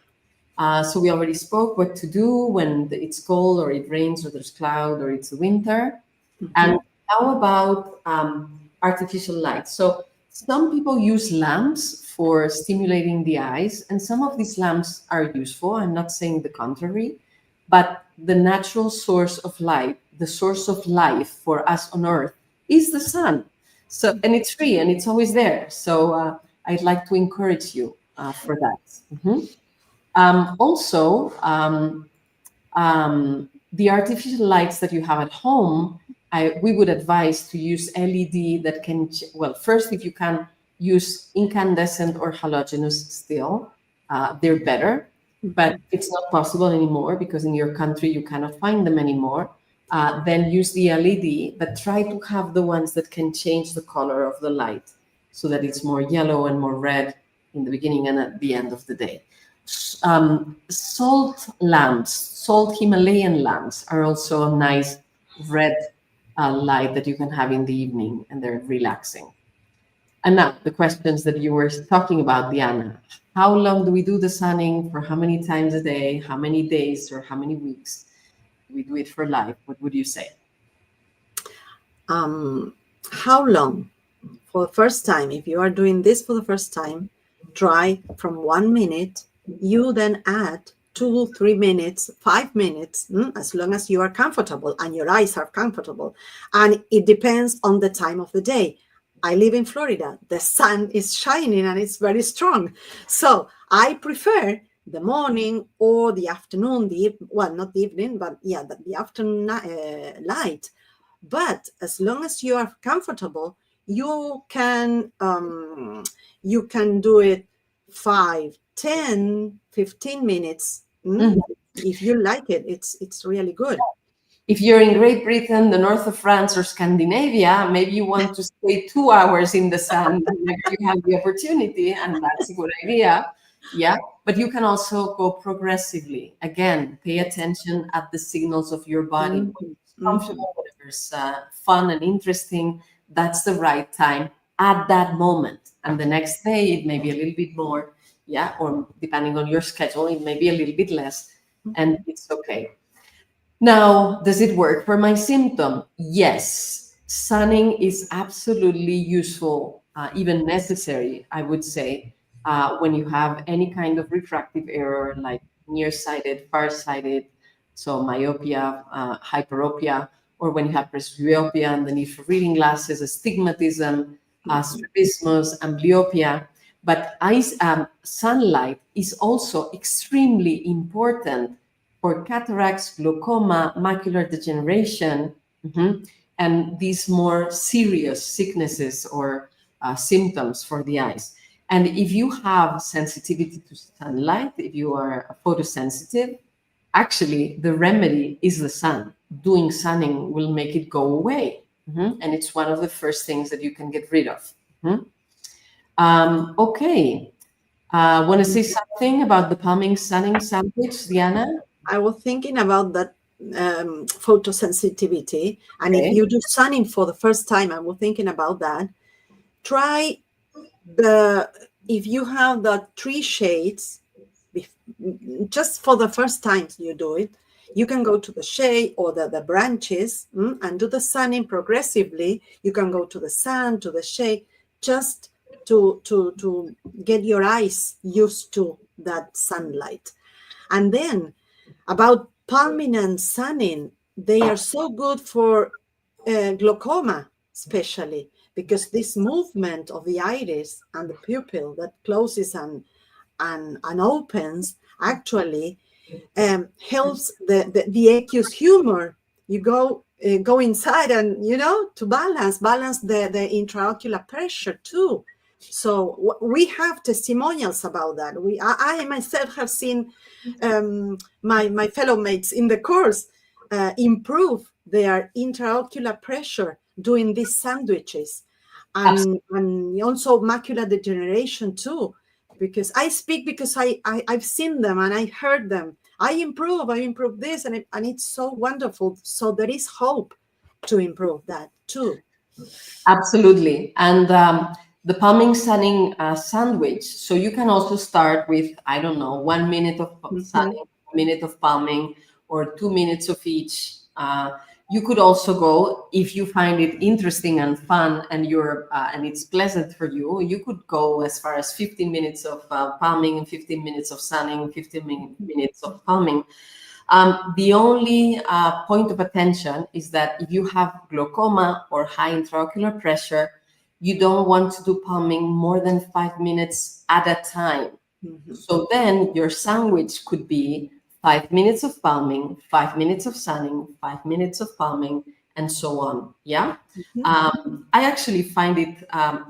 So we already spoke what to do when it's cold or it rains or there's cloud or it's winter. And how about artificial light? So some people use lamps for stimulating the eyes, and some of these lamps are useful. I'm not saying the contrary, but the natural source of light, the source of life for us on Earth is the sun. So, and it's free and it's always there. So I'd like to encourage you for that. Also, the artificial lights that you have at home, we would advise to use LED that can, well, first, if you can use incandescent or halogenous still, they're better, but it's not possible anymore because in your country you cannot find them anymore. Then use the LED, but try to have the ones that can change the color of the light so that it's more yellow and more red in the beginning and at the end of the day. Salt lamps, salt Himalayan lamps are also a nice red light that you can have in the evening, and they're relaxing. And now the questions that you were talking about, Diana. How long do we do the sunning? For how many times a day? How many days or how many weeks? We do it for life. What would you say? How long? For the first time, if you are doing this for the first time, try from 1 minute. You then add 2, 3 minutes, 5 minutes, as long as you are comfortable and your eyes are comfortable. And it depends on the time of the day. I live in Florida. The sun is shining and it's very strong. So I prefer the morning or the afternoon, well, not the evening, but yeah, the afternoon light. But as long as you are comfortable, you can do it 5, 10, 15 minutes. If you like it, it's really good. If you're in Great Britain, the north of France, or Scandinavia, maybe you want to stay 2 hours in the sun whenever you have the opportunity, and that's a good idea. Yeah, but you can also go progressively. Again, pay attention at the signals of your body. Whatever's comfortable, whatever's fun and interesting, that's the right time at that moment. And the next day, it may be a little bit more, yeah, or depending on your schedule, it may be a little bit less, and it's okay. Now, does it work for my symptom? Yes. Sunning is absolutely useful, even necessary, I would say, when you have any kind of refractive error like nearsighted, farsighted, so myopia, hyperopia, or when you have presbyopia and the need for reading glasses, astigmatism, strabismus, amblyopia. But sunlight is also extremely important for cataracts, glaucoma, macular degeneration, and these more serious sicknesses or symptoms for the eyes. And if you have sensitivity to sunlight, if you are photosensitive, actually the remedy is the sun. Doing sunning will make it go away. And it's one of the first things that you can get rid of. Okay. Want to say something about the palming sunning sandwich, Diana? I was thinking about that photosensitivity. And if you do sunning for the first time, I was thinking about that. Try if you have the 3 shades, just for the first time you do it, you can go to the shade or the branches and do the sunning progressively. You can go to the sun, to the shade, just to get your eyes used to that sunlight. And then about palming and sunning, they are so good for glaucoma, especially because this movement of the iris and the pupil that closes and opens, actually, helps the aqueous humor. You go inside and, to balance the intraocular pressure too. So we have testimonials about that. I myself have seen my fellow mates in the course improve their intraocular pressure doing these sandwiches, and also macular degeneration too. Because I speak because I've seen them and I heard them. I improve this, and it's so wonderful. So there is hope to improve that too. Absolutely. And the palming sunning sandwich. So you can also start with, I don't know, 1 minute of sunning, 1 minute of palming, or 2 minutes of each. You could also go, if you find it interesting and fun, and and it's pleasant for you, you could go as far as 15 minutes of palming, and 15 minutes of sunning, 15 minutes of palming. The only point of attention is that if you have glaucoma or high intraocular pressure, you don't want to do palming more than 5 minutes at a time. So then your sandwich could be 5 minutes of palming, 5 minutes of sunning, 5 minutes of palming, and so on. Yeah. I actually find it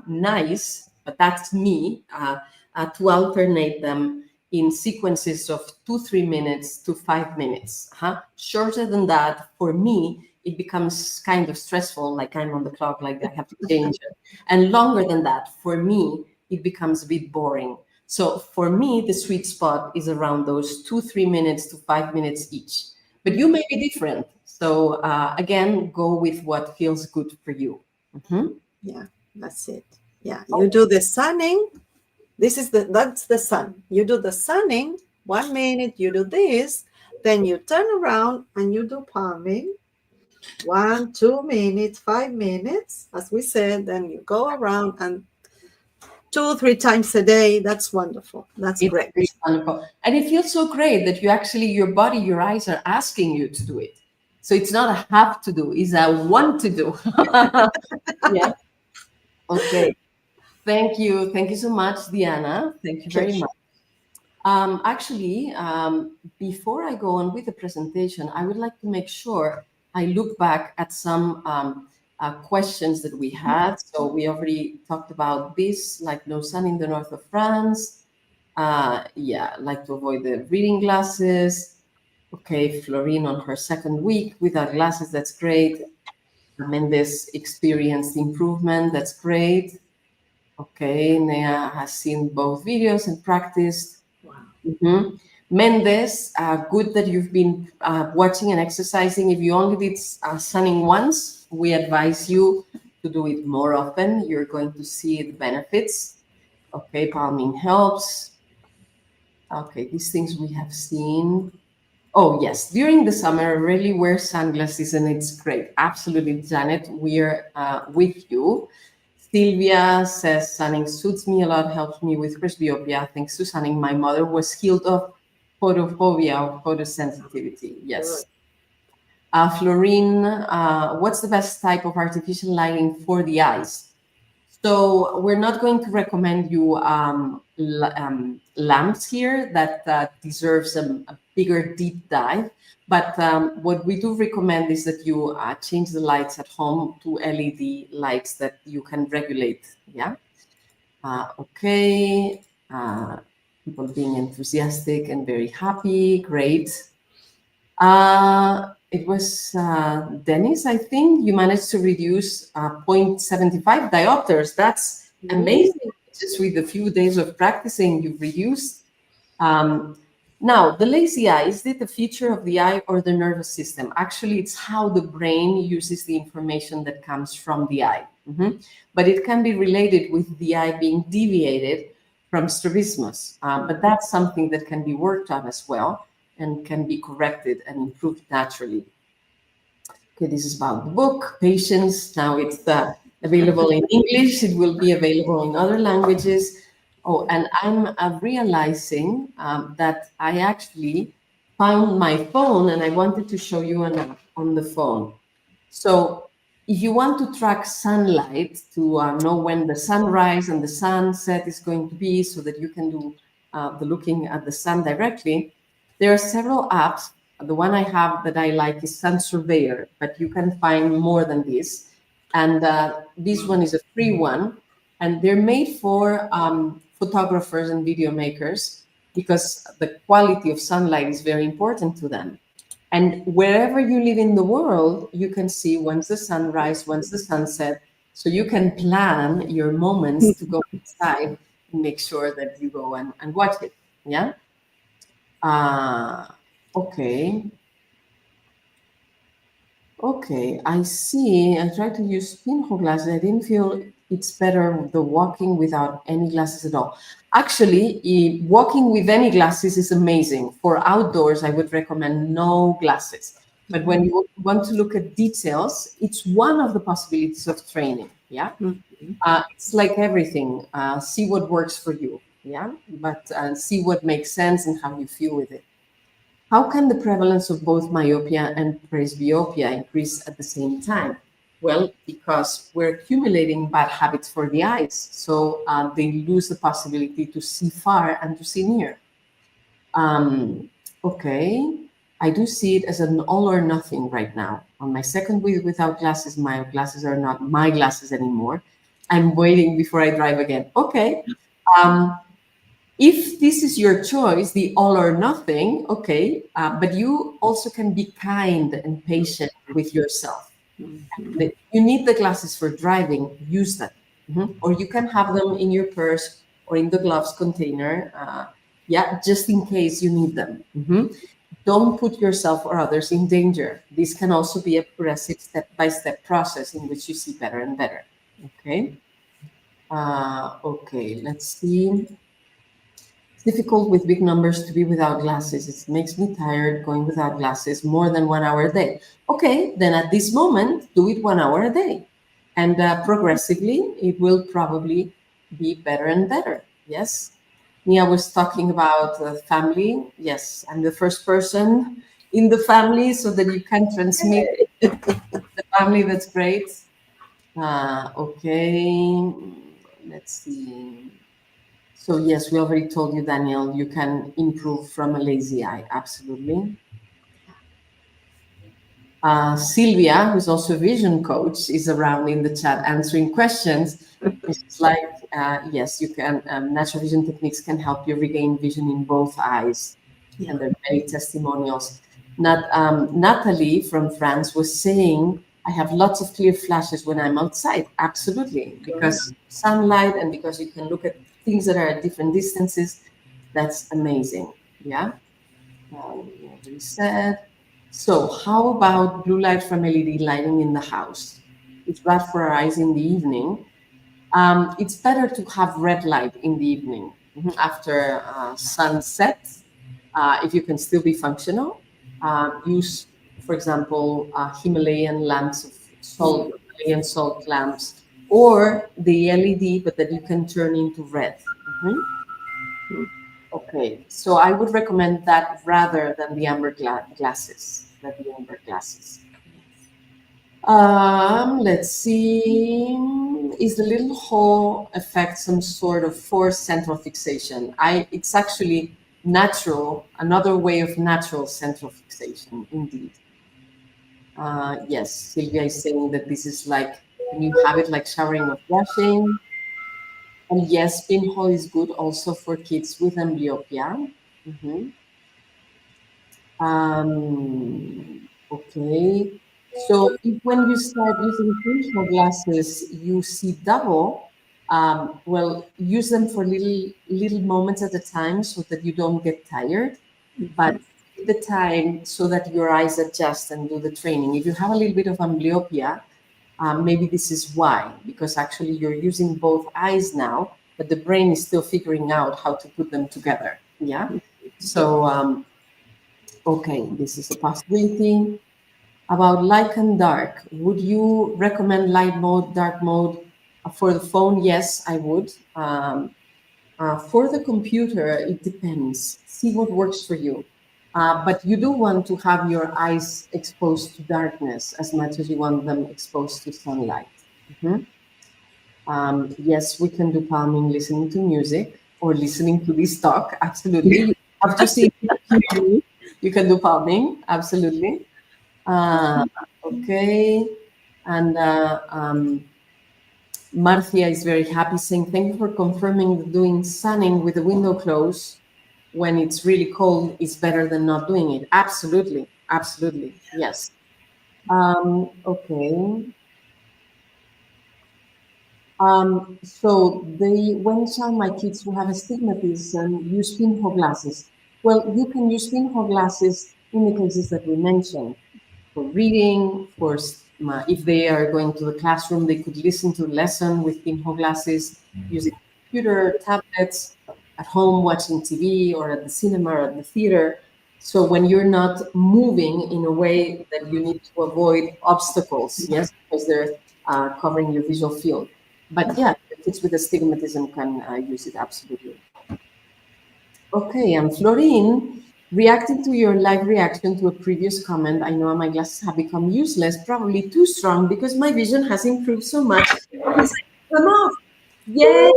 nice, but that's me, to alternate them in sequences of 2-3 minutes to 5 minutes. Shorter than that, for me, it becomes kind of stressful, like I'm on the clock, like I have to change it. And longer than that, for me, it becomes a bit boring. So for me, the sweet spot is around those 2-3 minutes to 5 minutes each. But you may be different. So again, go with what feels good for you. Yeah, that's it. Yeah, you do the sunning. That's the sun. You do the sunning, 1 minute, you do this, then you turn around and you do palming, 1, 2 minutes, 5 minutes, as we said, then you go around and 2-3 times a day. That's wonderful. That's great. Wonderful. And it feels so great that your body, your eyes are asking you to do it. So it's not a have to do, it's a want to do. Yeah. Okay. Thank you. Thank you so much, Diana. Thank you very much. Actually, before I go on with the presentation, I would like to make sure I look back at some questions that we had. So we already talked about this, like no sun in the north of France. Yeah, like to avoid the reading glasses. Okay, Florine on her second week without glasses, that's great. Mendes experienced improvement, that's great. Okay, Nea has seen both videos and practiced. Wow. Mendes, good that you've been watching and exercising. If you only did sunning once, we advise you to do it more often. You're going to see the benefits. Okay, palming helps. Okay, these things we have seen. Oh, yes. During the summer, I really wear sunglasses and it's great. Absolutely, Janet. We're with you. Sylvia says, sunning suits me a lot, helps me with presbyopia. Thanks to sunning, my mother was healed of photophobia or photosensitivity. Yes. Florine, what's the best type of artificial lighting for the eyes? So we're not going to recommend you lamps here that deserves a bigger deep dive. But what we do recommend is that you change the lights at home to LED lights that you can regulate. Yeah. Okay. People being enthusiastic and very happy. Great. It was Dennis, I think. You managed to reduce 0.75 diopters. That's amazing. Just with a few days of practicing, you've reduced. Now, the lazy eye, is it the feature of the eye or the nervous system? Actually, it's how the brain uses the information that comes from the eye. But it can be related with the eye being deviated from strabismus. But that's something that can be worked on as well and can be corrected and improved naturally. Okay, this is about the book, Patience. Now it's available in English. It will be available in other languages. Oh, and I'm realizing that I actually found my phone and I wanted to show you an app on the phone. So if you want to track sunlight to know when the sunrise and the sunset is going to be so that you can do the looking at the sun directly, There are several apps. The one I have that I like is Sun Surveyor, but you can find more than this. And this one is a free one, and they're made for photographers and video makers because the quality of sunlight is very important to them. And wherever you live in the world, you can see when's the sunrise, when's the sunset. So you can plan your moments to go inside and make sure that you go and watch it. Yeah. Okay. Okay, I see. I tried to use pinhole glasses. I didn't feel it's better the walking without any glasses at all. Actually, walking with any glasses is amazing. For outdoors, I would recommend no glasses. But when you want to look at details, it's one of the possibilities of training. Yeah, it's like everything. See what works for you. Yeah, but see what makes sense and how you feel with it. How can the prevalence of both myopia and presbyopia increase at the same time? Well, because we're accumulating bad habits for the eyes, so they lose the possibility to see far and to see near. Okay, I do see it as an all or nothing right now. On my second week without glasses, my glasses are not my glasses anymore. I'm waiting before I drive again. Okay. If this is your choice, the all or nothing, okay, but you also can be kind and patient with yourself. You need the glasses for driving, use them. Or you can have them in your purse or in the gloves container, yeah, just in case you need them. Don't put yourself or others in danger. This can also be a progressive step-by-step process in which you see better and better, okay? Okay, let's see. It's difficult with big numbers to be without glasses. It makes me tired going without glasses more than 1 hour a day. Okay, then at this moment, do it 1 hour a day. And progressively, it will probably be better and better. Yes. Nia was talking about family. Yes, I'm the first person in the family so that you can transmit the family. That's great. Okay, let's see. So yes, we already told you, Daniel, you can improve from a lazy eye, absolutely. Sylvia, who's also a vision coach, is around in the chat answering questions. It's like, yes, you can, natural vision techniques can help you regain vision in both eyes. Yeah. And there are many testimonials. Natalie from France was saying, I have lots of clear flashes when I'm outside. Absolutely, because sunlight and because you can look at things that are at different distances. That's amazing. Yeah. We said. So how about blue light from LED lighting in the house? It's bad for our eyes in the evening. It's better to have red light in the evening after sunset, if you can still be functional. Use, for example, Himalayan lamps of salt, Himalayan salt lamps, or the LED, but that you can turn into red. Okay, so I would recommend that rather than the amber glasses. Let's see. Is the little hole effect some sort of forced central fixation? It's actually natural, another way of natural central fixation, indeed. Yes, Sylvia is saying that this is like a new habit, like showering or brushing. And yes, pinhole is good also for kids with amblyopia. Okay, so if when you start using pinhole glasses, you see double, well, use them for little moments at a time so that you don't get tired, but take the time so that your eyes adjust and do the training. If you have a little bit of amblyopia, maybe this is why, because actually you're using both eyes now, but the brain is still figuring out how to put them together. Yeah. So, okay, this is a possibility. About light and dark, would you recommend light mode, dark mode? For the phone, yes, I would. For the computer, it depends. See what works for you. But you do want to have your eyes exposed to darkness as much as you want them exposed to sunlight. Yes, we can do palming listening to music or listening to this talk. Absolutely. I've just seen you. You can do palming, absolutely. Okay. And Marcia is very happy, saying, thank you for confirming that doing sunning with the window closed when it's really cold is better than not doing it. Absolutely. Absolutely. Yes. Okay. So when shall my kids who have astigmatism use pinhole glasses? Well, you can use pinhole glasses in the cases that we mentioned. For reading, if they are going to the classroom, they could listen to a lesson with pinhole glasses, using computer, tablets, at home watching TV, or at the cinema or at the theater. So when you're not moving in a way that you need to avoid obstacles, yes, because they're covering your visual field. But yeah, kids with astigmatism can use it, absolutely. Okay, and Florin, reacting to your live reaction to a previous comment, I know my glasses have become useless, probably too strong because my vision has improved so much. Come off. Yay!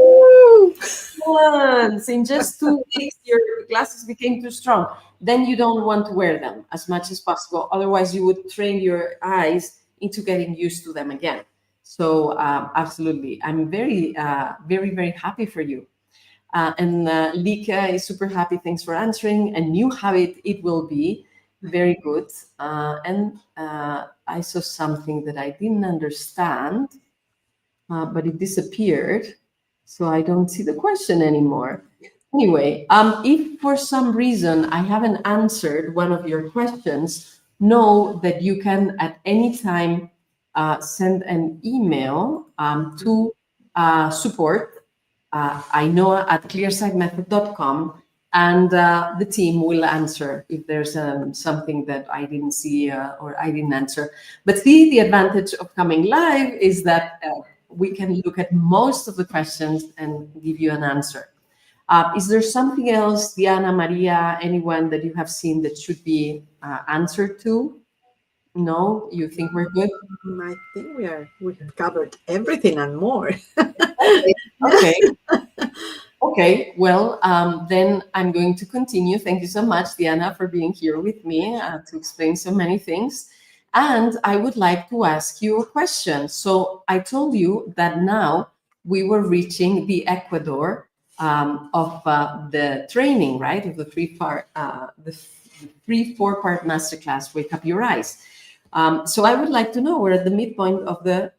Once in just 2 weeks, your glasses became too strong. Then you don't want to wear them as much as possible. Otherwise, you would train your eyes into getting used to them again. So absolutely, I'm very, very happy for you. And Lika is super happy. Thanks for answering. A new habit it will be. Very good. And I saw something that I didn't understand, but it disappeared. So I don't see the question anymore. Anyway, if for some reason I haven't answered one of your questions, know that you can at any time send an email to support Ainhoa at ClearSightMethod.com, and the team will answer if there's something that I didn't see or I didn't answer. But see, the advantage of coming live is that we can look at most of the questions and give you an answer. Is there something else, Diana, Maria, anyone that you have seen that should be answered to? No, you think we're good? I think we've covered everything and more. Okay. Okay, well, then I'm going to continue. Thank you so much, Diana, for being here with me to explain so many things. And I would like to ask you a question. So I told you that now we were reaching the Ecuador of the training, right? Of the four-part masterclass, Wake Up Your Eyes. So I would like to know, we're at the midpoint of the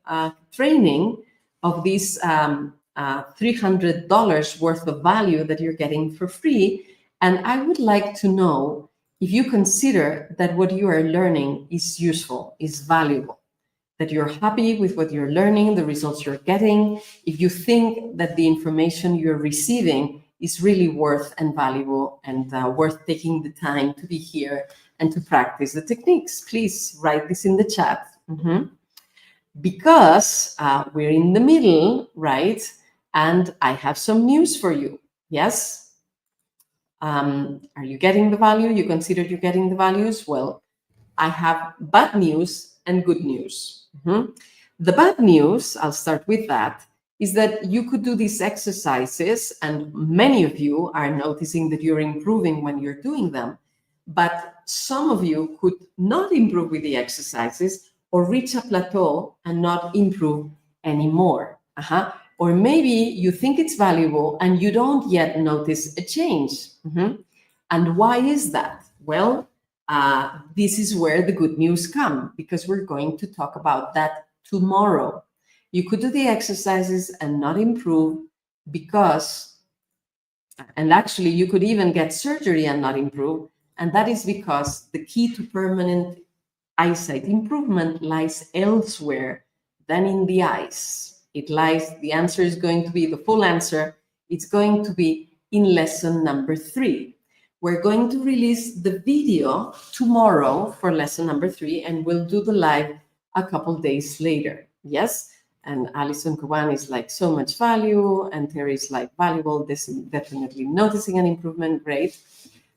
training of these $300 worth of value that you're getting for free. And I would like to know if you consider that what you are learning is useful, is valuable, that you're happy with what you're learning, the results you're getting, if you think that the information you're receiving is really worth and valuable and worth taking the time to be here and to practice the techniques. Please write this in the chat. Because we're in the middle, right? And I have some news for you. Yes? Are you getting the value? You consider you're getting the values? Well, I have bad news and good news. The bad news, I'll start with that, is that you could do these exercises, and many of you are noticing that you're improving when you're doing them, but some of you could not improve with the exercises or reach a plateau and not improve anymore. Or maybe you think it's valuable and you don't yet notice a change. And why is that? Well, this is where the good news come, because we're going to talk about that tomorrow. You could do the exercises and not improve because, and actually you could even get surgery and not improve. And that is because the key to permanent eyesight improvement lies elsewhere than in the eyes. It lies, the answer is going to be, the full answer, it's going to be in lesson number 3. We're going to release the video tomorrow for lesson number 3, and we'll do the live a couple days later. Yes? And Alison Kuban is like, so much value, and Terry is like, valuable, this is definitely noticing an improvement, great.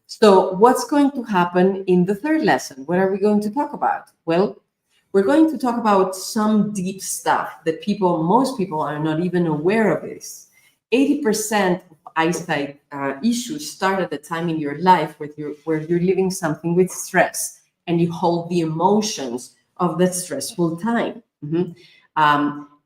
So what's going to happen in the 3rd lesson? What are we going to talk about? Well, we're going to talk about some deep stuff that most people are not even aware of this. 80% of eyesight issues start at the time in your life where you're living something with stress and you hold the emotions of that stressful time.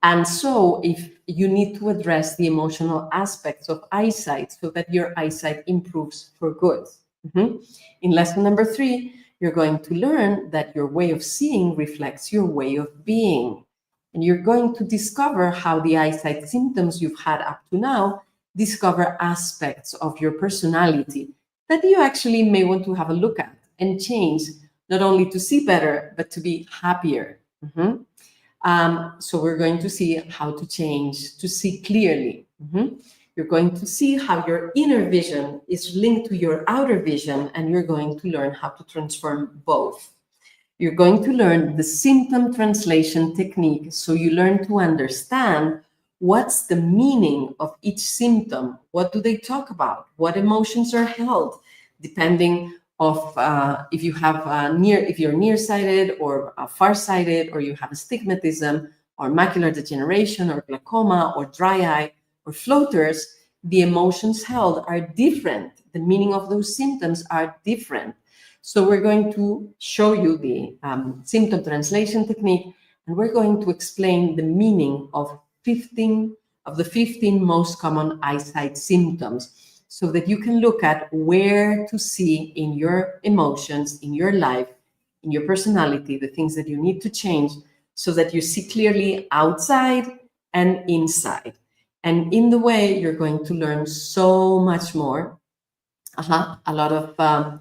And so if you need to address the emotional aspects of eyesight so that your eyesight improves for good. In lesson number 3, you're going to learn that your way of seeing reflects your way of being. And you're going to discover how the eyesight symptoms you've had up to now discover aspects of your personality that you actually may want to have a look at and change, not only to see better, but to be happier. So we're going to see how to change to see clearly. You're going to see how your inner vision is linked to your outer vision, and you're going to learn how to transform both. You're going to learn the symptom translation technique, so you learn to understand what's the meaning of each symptom. What do they talk about? What emotions are held, depending of if you have if you're nearsighted or farsighted, or you have astigmatism or macular degeneration or glaucoma or dry eye or floaters. The emotions held are different. The meaning of those symptoms are different. So we're going to show you the symptom translation technique, and we're going to explain the meaning of the 15 most common eyesight symptoms, so that you can look at where to see in your emotions, in your life, in your personality, the things that you need to change so that you see clearly outside and inside. And in the way, you're going to learn so much more. A lot of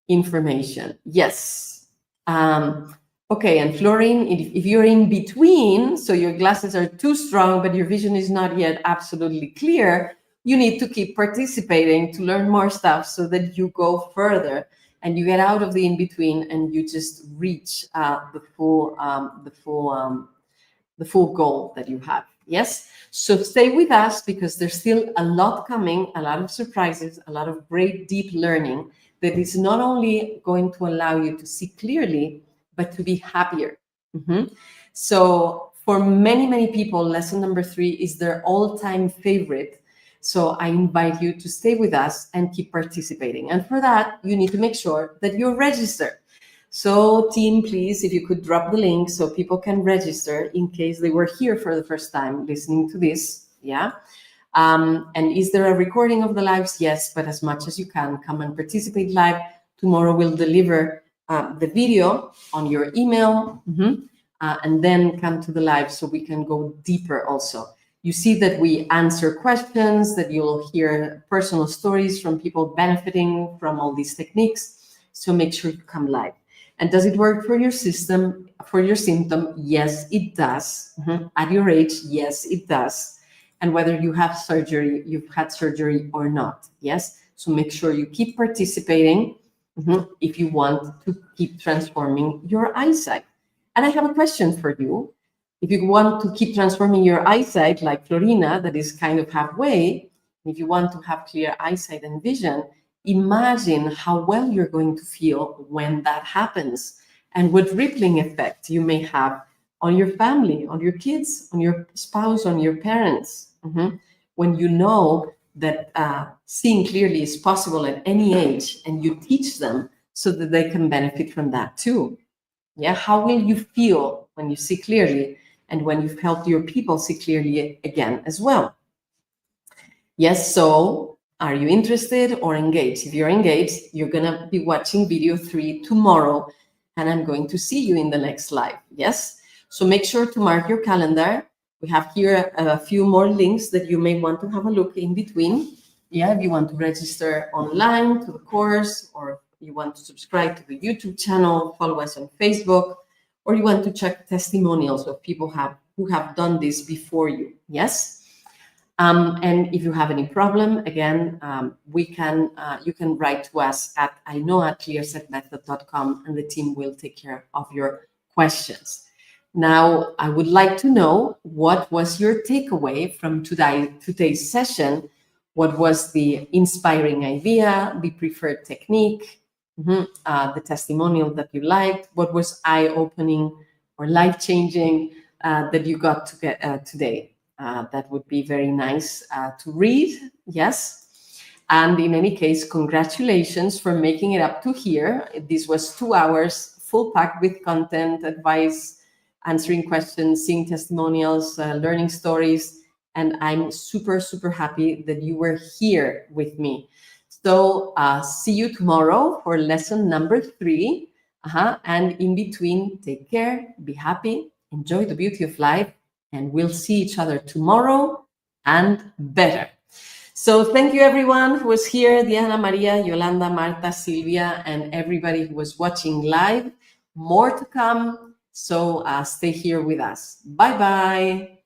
information. Yes. Okay, and Florine, if you're in between, so your glasses are too strong, but your vision is not yet absolutely clear, you need to keep participating to learn more stuff so that you go further and you get out of the in-between and you just reach the full goal that you have. Yes. So stay with us, because there's still a lot coming, a lot of surprises, a lot of great deep learning that is not only going to allow you to see clearly, but to be happier. So for many, many people, lesson number 3 is their all-time favorite. So I invite you to stay with us and keep participating. And for that, you need to make sure that you're registered. So team, please, if you could drop the link so people can register in case they were here for the first time listening to this. Yeah. And is there a recording of the lives? Yes, but as much as you can, come and participate live. Tomorrow we'll deliver the video on your email, and then come to the live so we can go deeper also. You see that we answer questions, that you'll hear personal stories from people benefiting from all these techniques. So make sure you come live. And does it work for your system, for your symptom? Yes, it does. At your age, yes, it does. And whether you have surgery, you've had surgery or not. Yes. So make sure you keep participating if you want to keep transforming your eyesight. And I have a question for you. If you want to keep transforming your eyesight, like Florina, that is kind of halfway, if you want to have clear eyesight and vision, imagine how well you're going to feel when that happens, and what rippling effect you may have on your family, on your kids, on your spouse, on your parents. When you know that seeing clearly is possible at any age, and you teach them so that they can benefit from that too. Yeah, how will you feel when you see clearly, and when you've helped your people see clearly again as well? Yes, so are you interested or engaged? If you're engaged, you're going to be watching video 3 tomorrow, and I'm going to see you in the next live. Yes, so make sure to mark your calendar. We have here a few more links that you may want to have a look in between. Yeah, if you want to register online to the course, or you want to subscribe to the YouTube channel, follow us on Facebook, or you want to check testimonials of people who have done this before you. Yes. And if you have any problem, again, you can write to us at Ainhoa@ClearSightMethod.com, and the team will take care of your questions. Now, I would like to know, what was your takeaway from today's session? What was the inspiring idea, the preferred technique, the testimonial that you liked? What was eye-opening or life-changing that you got to get today? That would be very nice to read. Yes. And in any case, congratulations for making it up to here. This was 2 hours full packed with content, advice, answering questions, seeing testimonials, learning stories. And I'm super, super happy that you were here with me. So see you tomorrow for lesson number 3. And in between, take care, be happy, enjoy the beauty of life, and we'll see each other tomorrow and better. So thank you everyone who was here, Diana, Maria, Yolanda, Marta, Silvia, and everybody who was watching live. More to come, so stay here with us. Bye-bye.